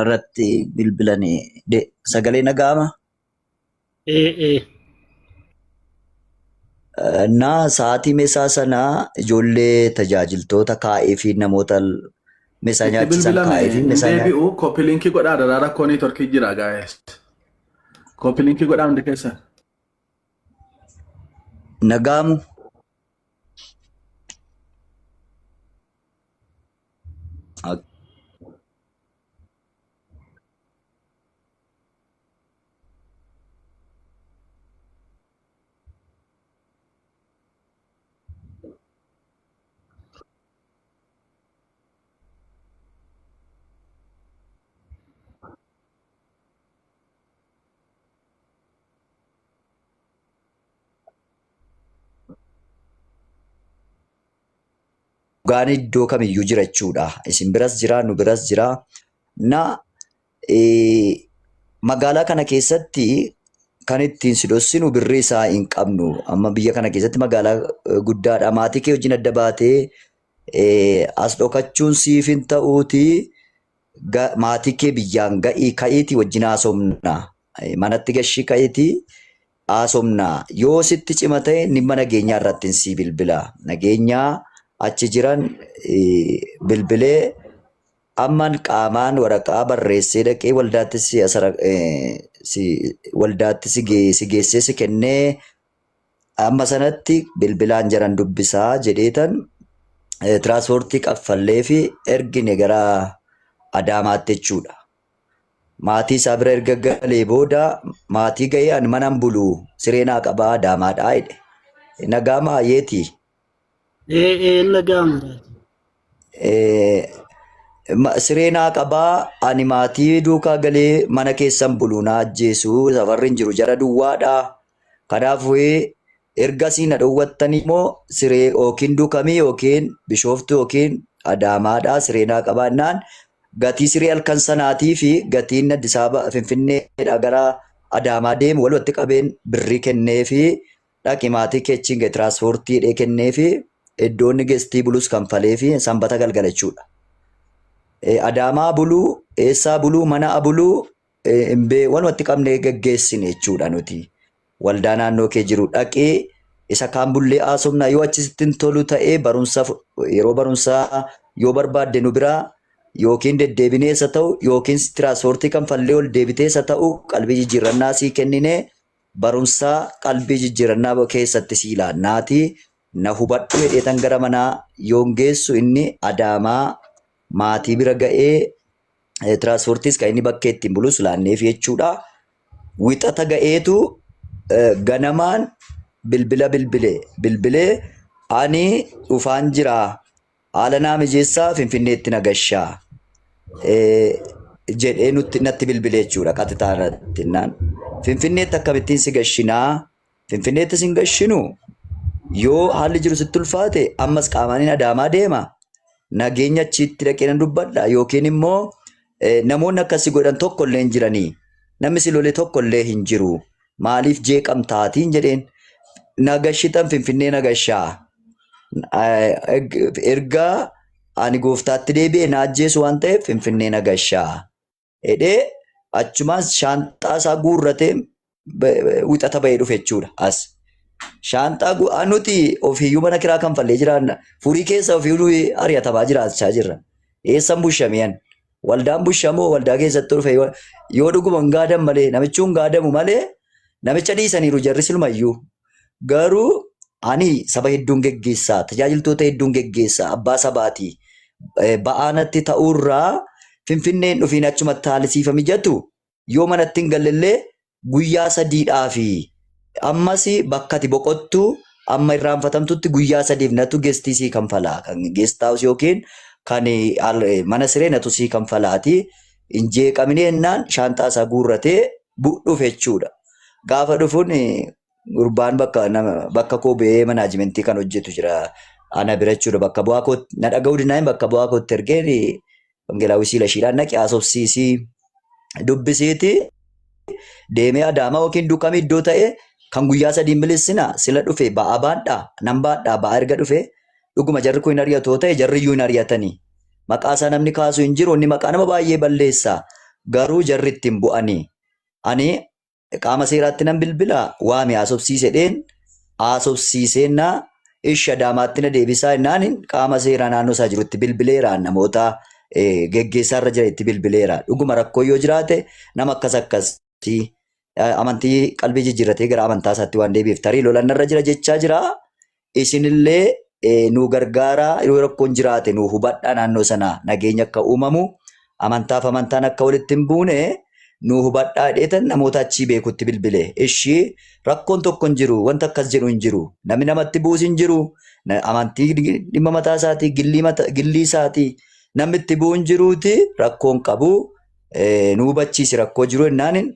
irratti bilbilanii sagalee nagaama. Naa sa'aatii meesaa sanaa ijoollee tajaajiltoota kaa'ee fi namoota meeshaa Itti nyaachisan bilbilame kaa'ee fi hin meeshaa deebi'u koppii linkii godhaa daraa rakkoo neetworkii jira gaa'es. Koppii linkii godhaa hundi keessan. nagaamu dhugaan iddoo kamiyyuu jira jechuudha. Isin biras jira, nu biras jira. Na magaalaa kana keessatti kan ittiin si dhossinu birrii isaa hin qabnu. Amma biyya kana keessatti magaalaa guddaadha. Maatii kee wajjin adda baatee as dhokachuun siif hin ta'uuti. Maatii kee biyyaan ga'ii ka'iitii wajjin haasofna. Manatti gashii ka'iitii haasofna. Yoo sitti cima ta'e dhimma nageenyaa irratti hin sii bilbila. Nageenyaa achi jiran bilbilee amman qaamaan waraqaa barreessee dhaqee waldaatti si geessee si kennee amma sanatti bilbilaan jiran dubbisaa jedheetan tiraanspoortii kaffallee fi ergine gara Adaamaatti jechuudha. Maatii isaa bira erga galee booda maatii ga'ee ani manan bulu sireenaa qabaa Adaamaadhaa jedhe. Nagaama yeetii. Nagaama. Sireenaa qabaa ani maatii duukaa galee mana keessan bulu na ajjeesu safarri hin jiru jara duwwaadha. Kanaaf ergasii na dhowwattan immoo siree yookiin duukamii yookiin bishooftu yookiin Adaamaadha sireenaa qabaannaan gatii siree halkan sanaatii fi gatiin Addis Ababa Finfinneedha gara Adaamaa deemu walumatti qabeen birrii kennee fi dhaqi maatii keechiin ga'e tiraanspoortii kennee fi iddoonni geestii bulus kanfalee fi sanbata galgala jechuudha. Adaamaa buluu, eessaa buluu, mana buluu walumatti qabnee gaggeessine jechuudha nuti. Waldaa naannoo kee jiru dhaqee isa kaan bullee haasofna yoo achisitti hin tolu ta'ee yeroo barumsaa yoo barbaadde nu biraa yookiin deddeebineessa ta'u yookiin tiraanspoortii kanfallee ol deebiteessa ta'u qalbii jijjiirannaa sii kennine barumsaa qalbii jijjiirannaa keessatti sii ilaannaati. Na hubadhu hedheetan gara manaa yoon geessu inni Adaamaa maatii bira ga'ee tiraanspoortiis kan inni bakka ittiin bulus laanneef jechuudha. Wixata ga'eetu ganamaan bilbilee ani dhufaan jira haala naa mijeessaa Finfinneetti nagashaa jedhee natti bilbilee jechuudha qatitaanatti naan. Finfinneetti akkamittiin si gashinaa? Finfinneetti si hin gashinu yoo haalli jiru sitti ulfaate ammas qaamaniin Adaamaa deema. Nageenya achitti dhaqee nan dubbadha yookiin immoo namoonni akkasii godhan tokkollee hin jiranii. Namni si lole tokkollee hin jiru. Maaliif jeeqamtaatiin jedheen nagashitan Finfinnee nagashaa. Ergaa ani gooftaatti deebi'ee na ajjeesu waan ta'eef Finfinnee nagashaa. Edhee achumaas shaanxaa isaa guurratee wixata bahee dhufe jechuudha as. Shaanxaa nuti ofiiyyuu mana kiraa kanfallee jiraanna. Furii keessa ofiiyyuu ari'atamaa jiraachaa jirra. Eessan bushamiyan? Waldaan bushamoo waldaa keessatti dhufe yoo dhuguma hin gaadan malee namichuun gaadamu malee namicha dhiisaniiru jarri silmayyuu. Garuu ani saba hedduun geggeessaa, tajaajiltoota hedduun geggeessaa, abbaa sabaatii ba'aanatti ta'uurraa Finfinneen dhufiin achumatti haalisiifa mijatu yoo manatti hin galleellee guyyaa sadiidhaa fi ammas bakka ati boqottu amma irraanfatamtutti guyyaa sadiif natu geestii sii kanfalaa kan geestaawus yookiin kan mana siree natu sii kanfalaati hin jeeqamne jennaan shaanxaa isaa guurratee dhufe jechuudha. Gaafa dhufuun gurbaan bakka koo ba'ee manaajimentii kan hojjetu jira ana bira jechuudha. Bakka bu'aa kootti na dhaga'uu dinaan bakka bu'aa kootti ergeen wangeelaawwi siilashiidhaan naqee haasofsiisii dubbisiiti deemee Adaamaa yookiin duukamii iddoo ta'e kan guyyaa sadii milissina sila dhufe ba'aa baadhaa nan baadhaa ba'aa erga dhufe dhuguma jarri kun hin ari'atoo ta'e jarri iyyuu hin ari'atanii. Maqaa isaa namni kaasu hin jiru inni maqaa nama baay'ee balleessa garuu jarri ittiin bu'anii. Ani qaama seeraatti nan bilbila waame haasofsiisedheen haasofsiiseenna ishi Adaamaatti na deebisaa jennaan qaama seeraa naannoo isaa jirutti bilbileeraan namoota geggeessaa irra jira itti bilbileera. Dhuguma rakkoo yoo jiraate nama akkasii amantii qalbii jijjiirratee gara amantaa isaatti waan deebi'eef tarii lolanna irra jira jechaa jira. Isinillee nu gargaaraa yoo rakkoon jiraate nu hubadhaa naannoo sana nageenya akka uumamu amantaaf amantaan akka walitti hin buune nu hubadhaa dheetan namoota achii beekutti bilbile. Ishii rakkoon tokko hin jiru wanta akkas jedhu hin jiru namni namatti buus hin jiru amantii dhimma mataa isaatii gillii isaatii namni itti bu'u hin jiruuti rakkoon qabu nu hubachiisi rakkoo jiru jennaan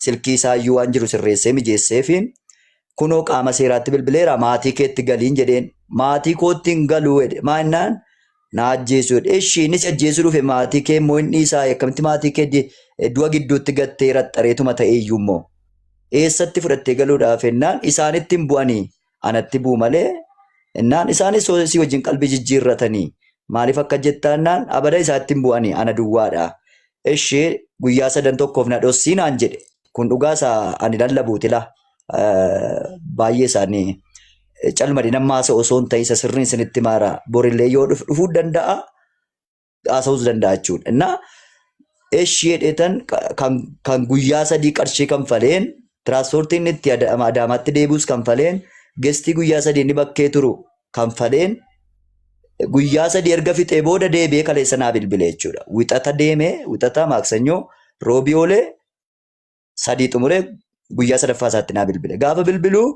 silkii isaayyuu waan jiru sirreessee mijeesseefiin kunoo qaama seeraatti bilbileera maatii keetti galiin jedheen maatii kootti hin galuu maa jennaan na ajjeesuu ishii innis ajjeesuu dhufe maatii kee immoo inni isaa akkamitti maatii kee du'a gidduutti gattee raxxareetuma ta'eeyyuu immoo eessatti fudhattee galuudhaaf jennaan isaanitti hin bu'anii anatti bu'u malee jennaan isaanis si wajjin qalbii jijjiirratanii maaliif akka jettaannaan abada isaatti hin bu'anii ana duwwaadha. Ishee guyyaa 3 tokkoof na dhossii naan jedhe kun dhugaasaa ani lallabuutila baay'ee isaanii calmadi nammaasa osoo hin ta'in isa sirriin isinitti maara borillee yoo dhufuu danda'a haasa'uus danda'a jechuudha. Innaa ishee dheetan kan guyyaa 3 qarshii kanfaleen tiraanspoortiin itti Adaamaatti deebius kanfaleen gestii guyyaa 3 inni bakkee turu kanfaleen guyyaa 3 erga fixee booda deebi'ee kaleessa naa bilbile jechuudha. Wixata deemee wixata maaksanyoo roobii oolee 3 xumuree guyyaa 3ffaa isaatti naa bilbile. Gaafa bilbiluu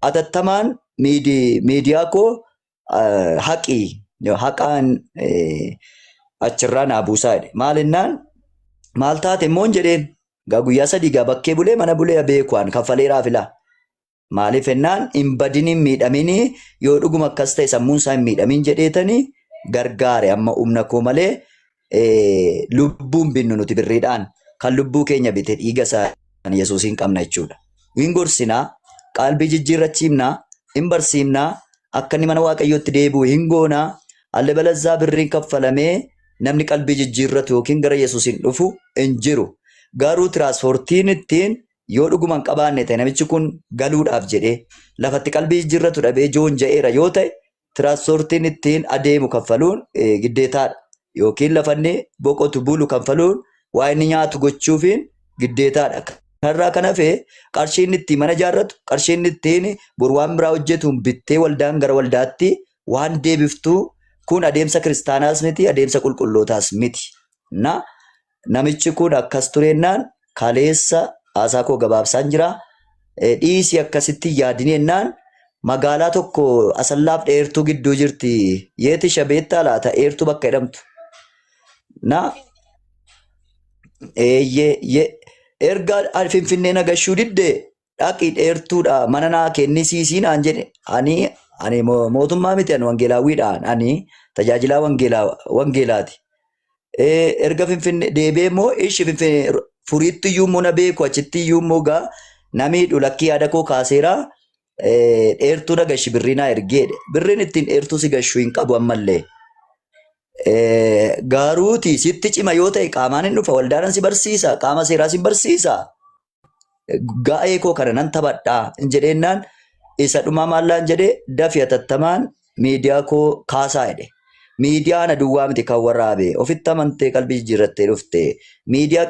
atattamaan miidiyaa koo haqaan achirraa naa buusaa jedhe. Maalinnaan maal taate immoo jedheen guyyaa 3 gaa bakkee bulee mana bulee beekuwaan kaffaleeraaf ilaa. Maaliif ennaan hin badin hin miidhaminii yoo dhuguma akkas ta'e sammuun isaa hin miidhamin jedheetanii gargaare amma humna koo malee lubbuun binnu nuti birriidhaan kan lubbuu keenya bite dhiiga isaanii Yesuusiin qabna jechuudha. Hin gorsinaa qalbii jijjiirrachiifnaa hin barsiifnaa akka inni mana waaqayyootti deebi'u hin goonaa alle balazzaa birriin kaffalamee namni qalbii jijjiirratu yookiin gara Yesuusiin dhufu hin jiru. Garuu tiraanspoortiin ittiin yoo dhuguman qabaanne ta'e namichi kun galuudhaaf jedhee lafatti qalbii jijjiirratu dhabee joon ja'eera yoo ta'e tiraanspoortiin ittiin adeemu kaffaluun giddeetaadha. Yookiin lafanni boqotu bulu kaffaluun waa inni nyaatu gochuufiin giddeetaadha. Kanarraa kan hafe qarshiin ittiin mana ijaarratu qarshiin ittiin burwaan biraa hojjetuun bittee waldaan gara waldaatti waan deebiftuu kun adeemsa kiristaanaas miti adeemsa qulqullootaas miti. Namichi kun akkas tureennaan kaleessa haasaa koo gabaabsaan jira. Dhiisii akkasitti yaadinennaan magaalaa tokko Asallaaf dheertuu gidduu jirti. Yeeti shabeettaa laata dheertuu bakka jedhamtu. Erga Finfinnee nagashuu diddee dhaqii dheertuudha mana naa kennisiisii naan jedhe. Ani mootummaa miti ani wangeelaawwiidhaan ani tajaajilaa wangeelaati. Erga Finfinnee deebi'ee immoo ishee Finfinnee furiitti iyyuu immoo na beeku achitti iyyuu immoo gaa namiidhu lakkii yaada koo kaaseera dheertuu na gashi birrii naa ergeedhe. Birriin ittiin dheertuu si gashuu hin qabu ammallee. Gaaruuti sitti cima yoo ta'e qaamaan hin dhufa waldaan si barsiisa qaama seeraa si barsiisa. Gaa'ee koo kana nan taphadhaa hin jedheennaan isa dhumaa maallaan jedhee dafii atattamaan miidiyaa koo kaasaa jedhe. Miidiyaa na duwwaa miti kan waraabe ofitti amantee qalbii jijjiirrattee dhufte miidiyaa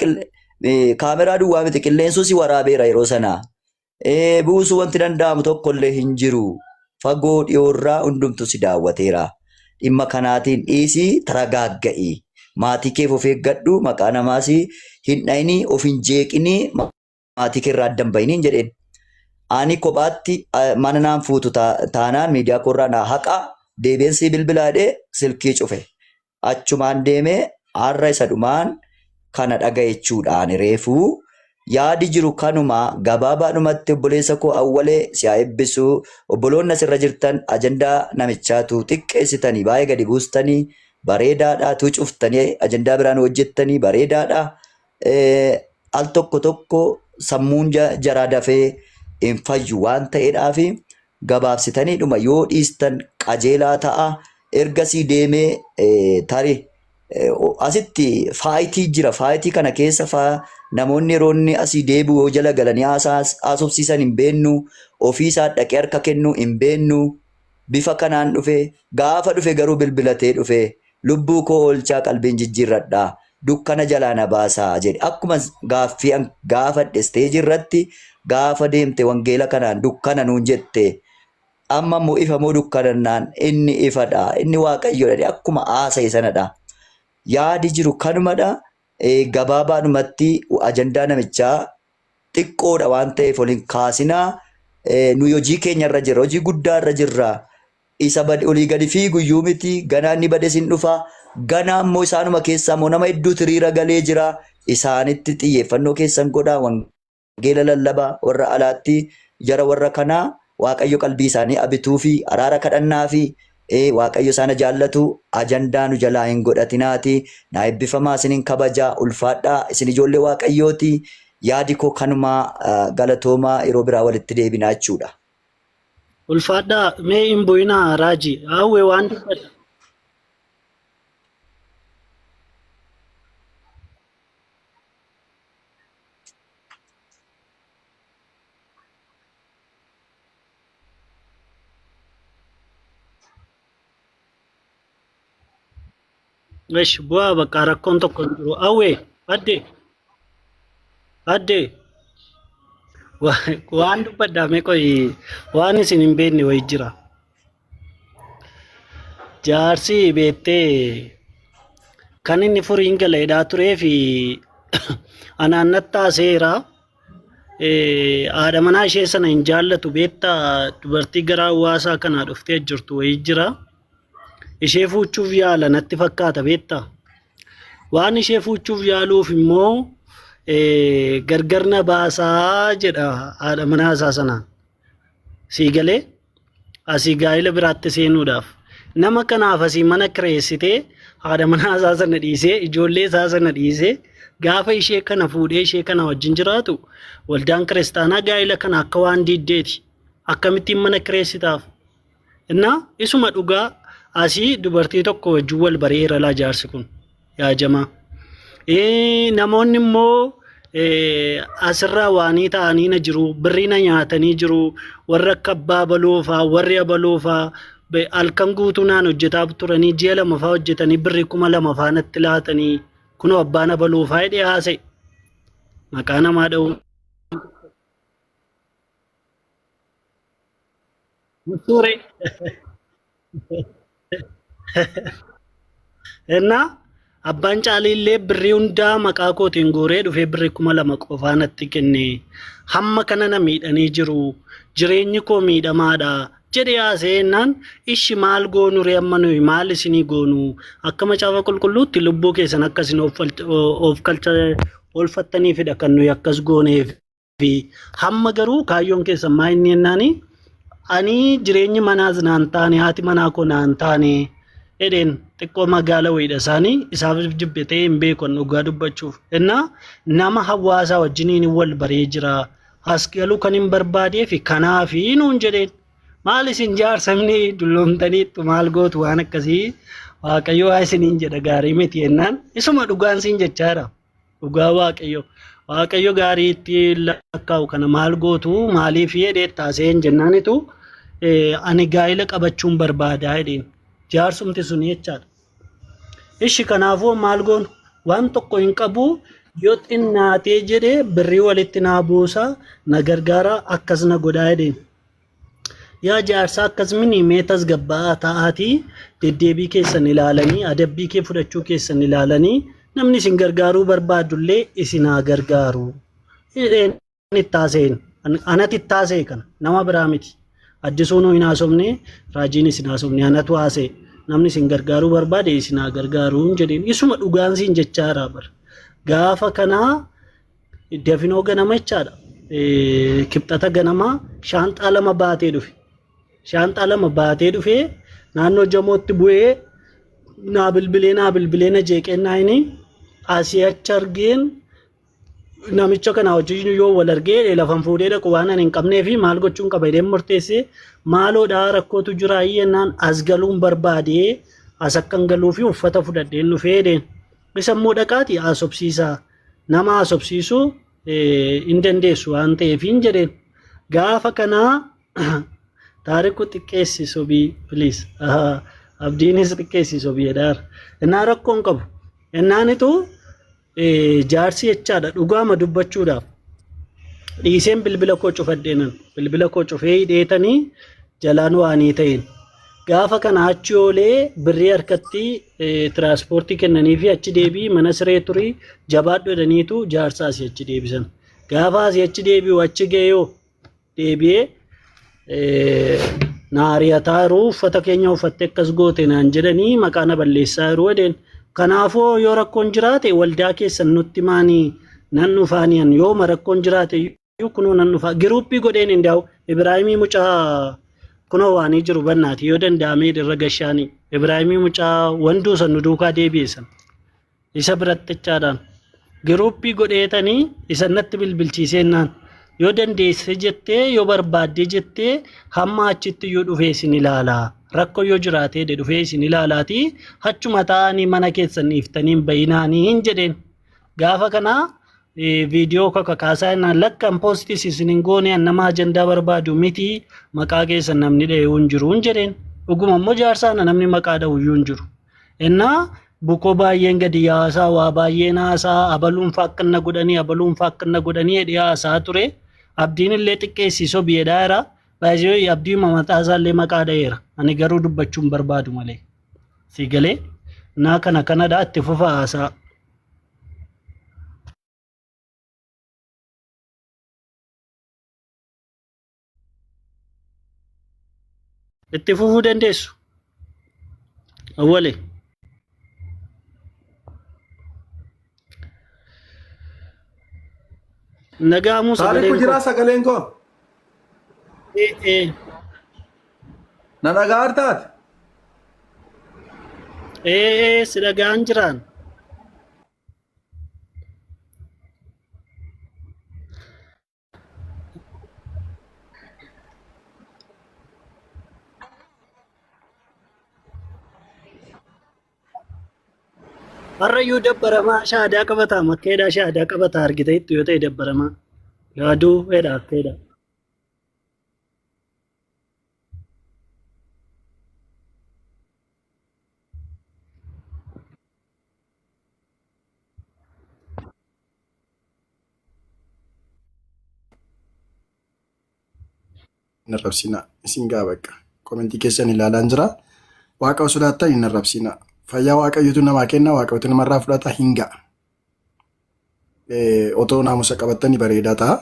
kaameraa duwwaa miti qilleensuu si waraabeera yeroo sana. Buusuu wanti danda'amu tokkollee hin jiru fagoo dhiyoorraa hundumtu si daawwateera. Dhimma kanaatiin dhiisii taragaagga'i maatii keef of eeggadhu maqaa namaas hin dhayinii of hin jeeqinii maatii keerraa addan bayiniin jedheen. Ani kophaatti mana naan fuutu taanaan miidiyaa koorraa naa haqaa deebiinsi bilbilaadhee silkii cufe. Achumaan deemee har'a isa dhumaan kana dhagayechuudhaan reefuu yaadi jiru kanuma gabaabaadhumatti obboleessa koo awwalee si haa eebbisu obboloonni asirra jirtan ajandaa namichaatu xiqqeessitanii baay'ee gadi buustanii bareedaadha tu cuftanii ajandaa biraan hojjettanii bareedaadha. Al tokko sammuun jaraa dafee hin fayyu waan ta'eedhaaf gabaabsitanii dhuma yoo dhiistan qajeelaa ta'a. Ergasii deemee tarii asitti faayitii jira. Faayitii kana keessa namoonni yeroonni asii deebi'u yoo jala galanii haasofsiisan hin beennu. Ofii isaa dhaqee harka kennu hin beennu. Bifa kanaan dhufe gaafa dhufe garuu bilbilatee dhufe lubbuu koo oolchaa qalbiin jijjiirradhaa dukkana jalaa na baasaa jedhe akkuma gaaffii gaafadhe steejii irratti gaafa deemte wangeela kanaan dukkana nuun jette amma immoo ifa moo dukkanannaan inni ifadha inni waaqayyoodha akkuma haasa'e sanadha yaadi jiru kanumadha gabaabaadhumatti ajandaa namichaa xiqqoodha waan ta'eef ol hin kaasinaa nu hojii keenya irra jirra hojii guddaa irra jirra isa olii gadi fiiguyyuu miti ganaa inni bade sin dhufa ganaa immoo isaanuma keessaa immoo nama hedduu hiriira galee jira isaanitti xiyyeeffannoo keessan godhaa wangeela lallabaa warra alaatti jara warra kanaa waaqayyo qalbii isaanii abituu fi araara kadhannaa fi waaqayyo isaana jaallatu ajandaa nu jalaa hin godhatinaati naa eebbifamaa isinin kabajaa ulfaadhaa isin ijoollee waaqayyooti yaadi koo kanumaa galatoomaa yeroo biraa walitti deebinaa jechuudha. Ulfaadhaa mee hin bu'inaa Raajii hawwe waan dubbadha. Wesh bu'aa bakka rakkoon tokko hin jiru. Hawwe adde waan dubbadhaa mee qoy waan isin hin beekne wayi jira. Jaarsi beettee kan inni furiin galeedhaa turee fi anaannattaa seera haadha manaa ishee sana hin jaallatu beettaa dubartii gara hawaasaa kanaa dhuftee jirtu wayi jira. Ishee fuuchuuf yaala natti fakkaata beettaa. Waan ishee fuuchuuf yaaluuf immoo gargar na baasaa jedha haadha manaa isaa sanaan. Sii galee asii gaa'ila biraatti seenuudhaaf. Nama kanaaf asii mana kireessitee haadha manaa isaa sana dhiisee ijoollee isaa sana dhiisee gaafa ishee kana fuudhee ishee kana wajjin jiraatu waldaan kiristaanaa gaa'ila kana akka waan diiddeeti. Akkamittiin mana kireessitaaf? Innaa isuma dhugaa asii dubartii tokko wajjin wal bareera laa jaarsi kun yaa jamaa. Namoonni immoo asirraa waanii ta'anii na jiru birrii na nyaatanii jiru warra akka abbaa baloofaa warri abaloofaa halkan guutuu naan hojjetaa turanii ji'a lama fa'aa hojjetanii birrii 2,000 fa'aa natti laatanii kunoo abbaan abaloofaa hidhee haasa'e maqaa namaa dha'u. Muture. Innaa abbaan caalillee birrii hundaa maqaa kootiin gooree dhufee birrii 2,000 qofaa natti kenne hamma kana na miidhanii jiru jireenyi koo miidhamaadha jedhee haasa'ennaan ishi maal goonu ree amma nuyi maal isinii goonu akka macaafa qulqulluutti lubbuu keessan akkasin oolfattaniifidha kan nuyi akkas gooneef fi hamma garuu kaayyoon keessan maa inni jennaani ani jireenyi manaas naan taane haati manaa koo naan taane edeen xiqqoo magaala wayidha isaanii isaaf jibbetee hin beekon dhugaa dubbachuuf innaa nama hawaasaa wajjiniin wal baree jira as galuu kan hin barbaadee fi kanaafi nuun jedheen maal isin jaarsamni dulloomtaniittu maal gootu waan akkasii waaqayyo haa isiniin jedha gaarii miti jennaan isuma dhugaan siin jechaadha dhugaa waaqayyo gaarii itti lakkaa'u kana maal gootu maaliif jedhee taaseen jennaanitu ani gaa'ila qabachuun barbaadaa jedheen jaarsumti sun jechaadha. Ishi kanaafuu maal goonu waan tokko hin qabu yoo xinnaatee jedhee birrii walitti naa buusa na gargaara akkas na godhaa jedheen. Yaa jaarsaa akkasumas meetas gabbaa ta'aatii deddeebii keessan ilaalanii adabbii kee fudhachuu keessan ilaalanii namni isin gargaaruu barbaadullee isin haa gargaaru. Anatti ittaasee kana nama biraa miti. Addisuun hin haasofne raajiin isin haasofne anatu haasee namni isin gargaaruu barbaade isin haa gargaaruu jedheen isuma dhugaan siin jechaadha bara. Gaafa kanaa dafinoo ganama jechaadha. Kibxata ganamaa shaanxaa lama baatee dhufe. Shaanxaa lama baatee dhufee naannoo jamootti bu'ee naa bilbilee na jeeqennaa inni asii achi argeen namicha kana wajjin yoo wal argee lafan fuudhee dhaqu waan ani hin qabnee fi maal gochuun qaba jedhee murteessee maaloodhaa rakkootu jira jennaan as galuun barbaadee as akkan galuu fi uffata fudhadheen dhufee jedheen. Isa immoo dhaqaati haasofsiisaa nama haasofsiisuu hin dandeessu waan ta'eef hin jedheen. Gaafa kanaa taariku xiqqeessi sobii please abdiinis xiqqeessisu biyyaadhaar innaa rakkoon qabu innaanitu jaarsi jechaadha dhugaama dubbachuudhaaf dhiiseen bilbila koo cufadheenan bilbila koo cufee hidheetanii jalaan waanii ta'een gaafa kana achi oolee birrii harkatti tiraanspoortii kennanii fi achi deebii mana siree turii jabaadhu jedhaniitu jaarsaa asii achi deebisan gaafa asii achi deebi'u achi ga'eeyoo deebi'ee naariyataa yeroo uffata keenya uffattee akkas goote naan jedhanii maqaa na balleessaa yeroo edeen kanaafuu yoo rakkoon jiraate waldaa keessan nutti maanii nan dhufaaniyan yoo rakkoon jiraate kunoo nan dhufa giruuppii godheen hindaa'u Ibraahimii mucaa kunoo waanii jiru bannaati yoo danda'amee irra gashaanii Ibraahimii mucaa wanduu san nu duukaa deebi'esan isa biratti jechaadhaan giruuppii godheetanii isa natti bilbilchiisennaan yoo dandeesse jettee yoo barbaadde jettee hamma achitti yoo dhufee isin ilaalaa rakkoo yoo jiraatee dhufee isin ilaalaati achuma ta'anii mana keessan iftaniin bayinaanii hin jedheen gaafa kana viidiyoo kakaasaa innaan lakkan poostis isin hin goone nama ajandaa barbaadu miti maqaa keessan namni dha'ee hin jiru hin jedheen dhuguma immoo jaarsaana namni maqaa dha'u hin jiru innaa bukoo baay'een gadi yaasaa waa baay'een haasaa abaluun faakkanna godhanii hedhee haasaa ture abdiin illee xiqqeessisoo biyyeedhaara baay'ee abdii mataa isaallee maqaa dha'eera ani garuu dubbachuun barbaadu malee si galee naa kanadha itti fufa haasaa itti fufuu dandeessu awwalee nagaamu Taariku jira sagaleen koo. Na dhagaa hartaati. si dhagaan jiraan harrayyuu dabbaramaa shaadaa qabataa makkeedhaa shaadaa qabataa argite itti yoo ta'e dabbaramaa yaaduu fedha fedha Narrabsina isin gaa bakka komentii keessan ilaalaan jira waaqa sodaattan hin narrabsina fayyaa waaqayyotu namaa kenna waaqayyotu namarraa fudhata hin ga'a otoo naamusa qabattanii bareedaa ta'a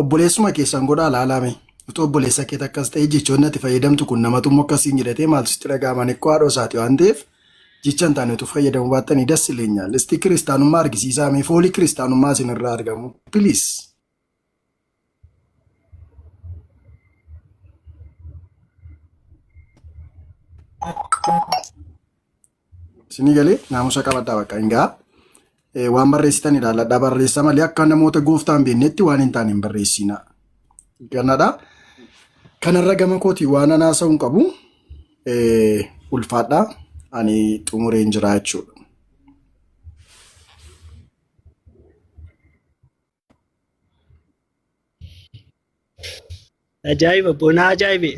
obboleessuma keessan godhaa laalame otoo obboleessa keet akkas ta'e jechoonni ati fayyadamtu kun namatummoo akkasiin jedhatee maaltu sitti dhaga'aman ekkoo haadhoo isaati waan ta'eef jecha hin taanetu fayyadamu baattanii dassi leenyaa listi kiristaanummaa argisiisaa mee foolii kiristaanummaa isin irraa argamu piliis. Sini galee naamusa qabadhaa bakka hin ga'a. Waan barreessitan ilaalladhaa barreessa malee akka namoota gooftaan beeknetti waan hin taane hin barreessina. Kanadha. Kanarra gama kootii waan anaasa'uu hin qabu. Ulfaadhaa ani xumureen jira jechuudha. ajaa'iba bonaa ajaa'ibe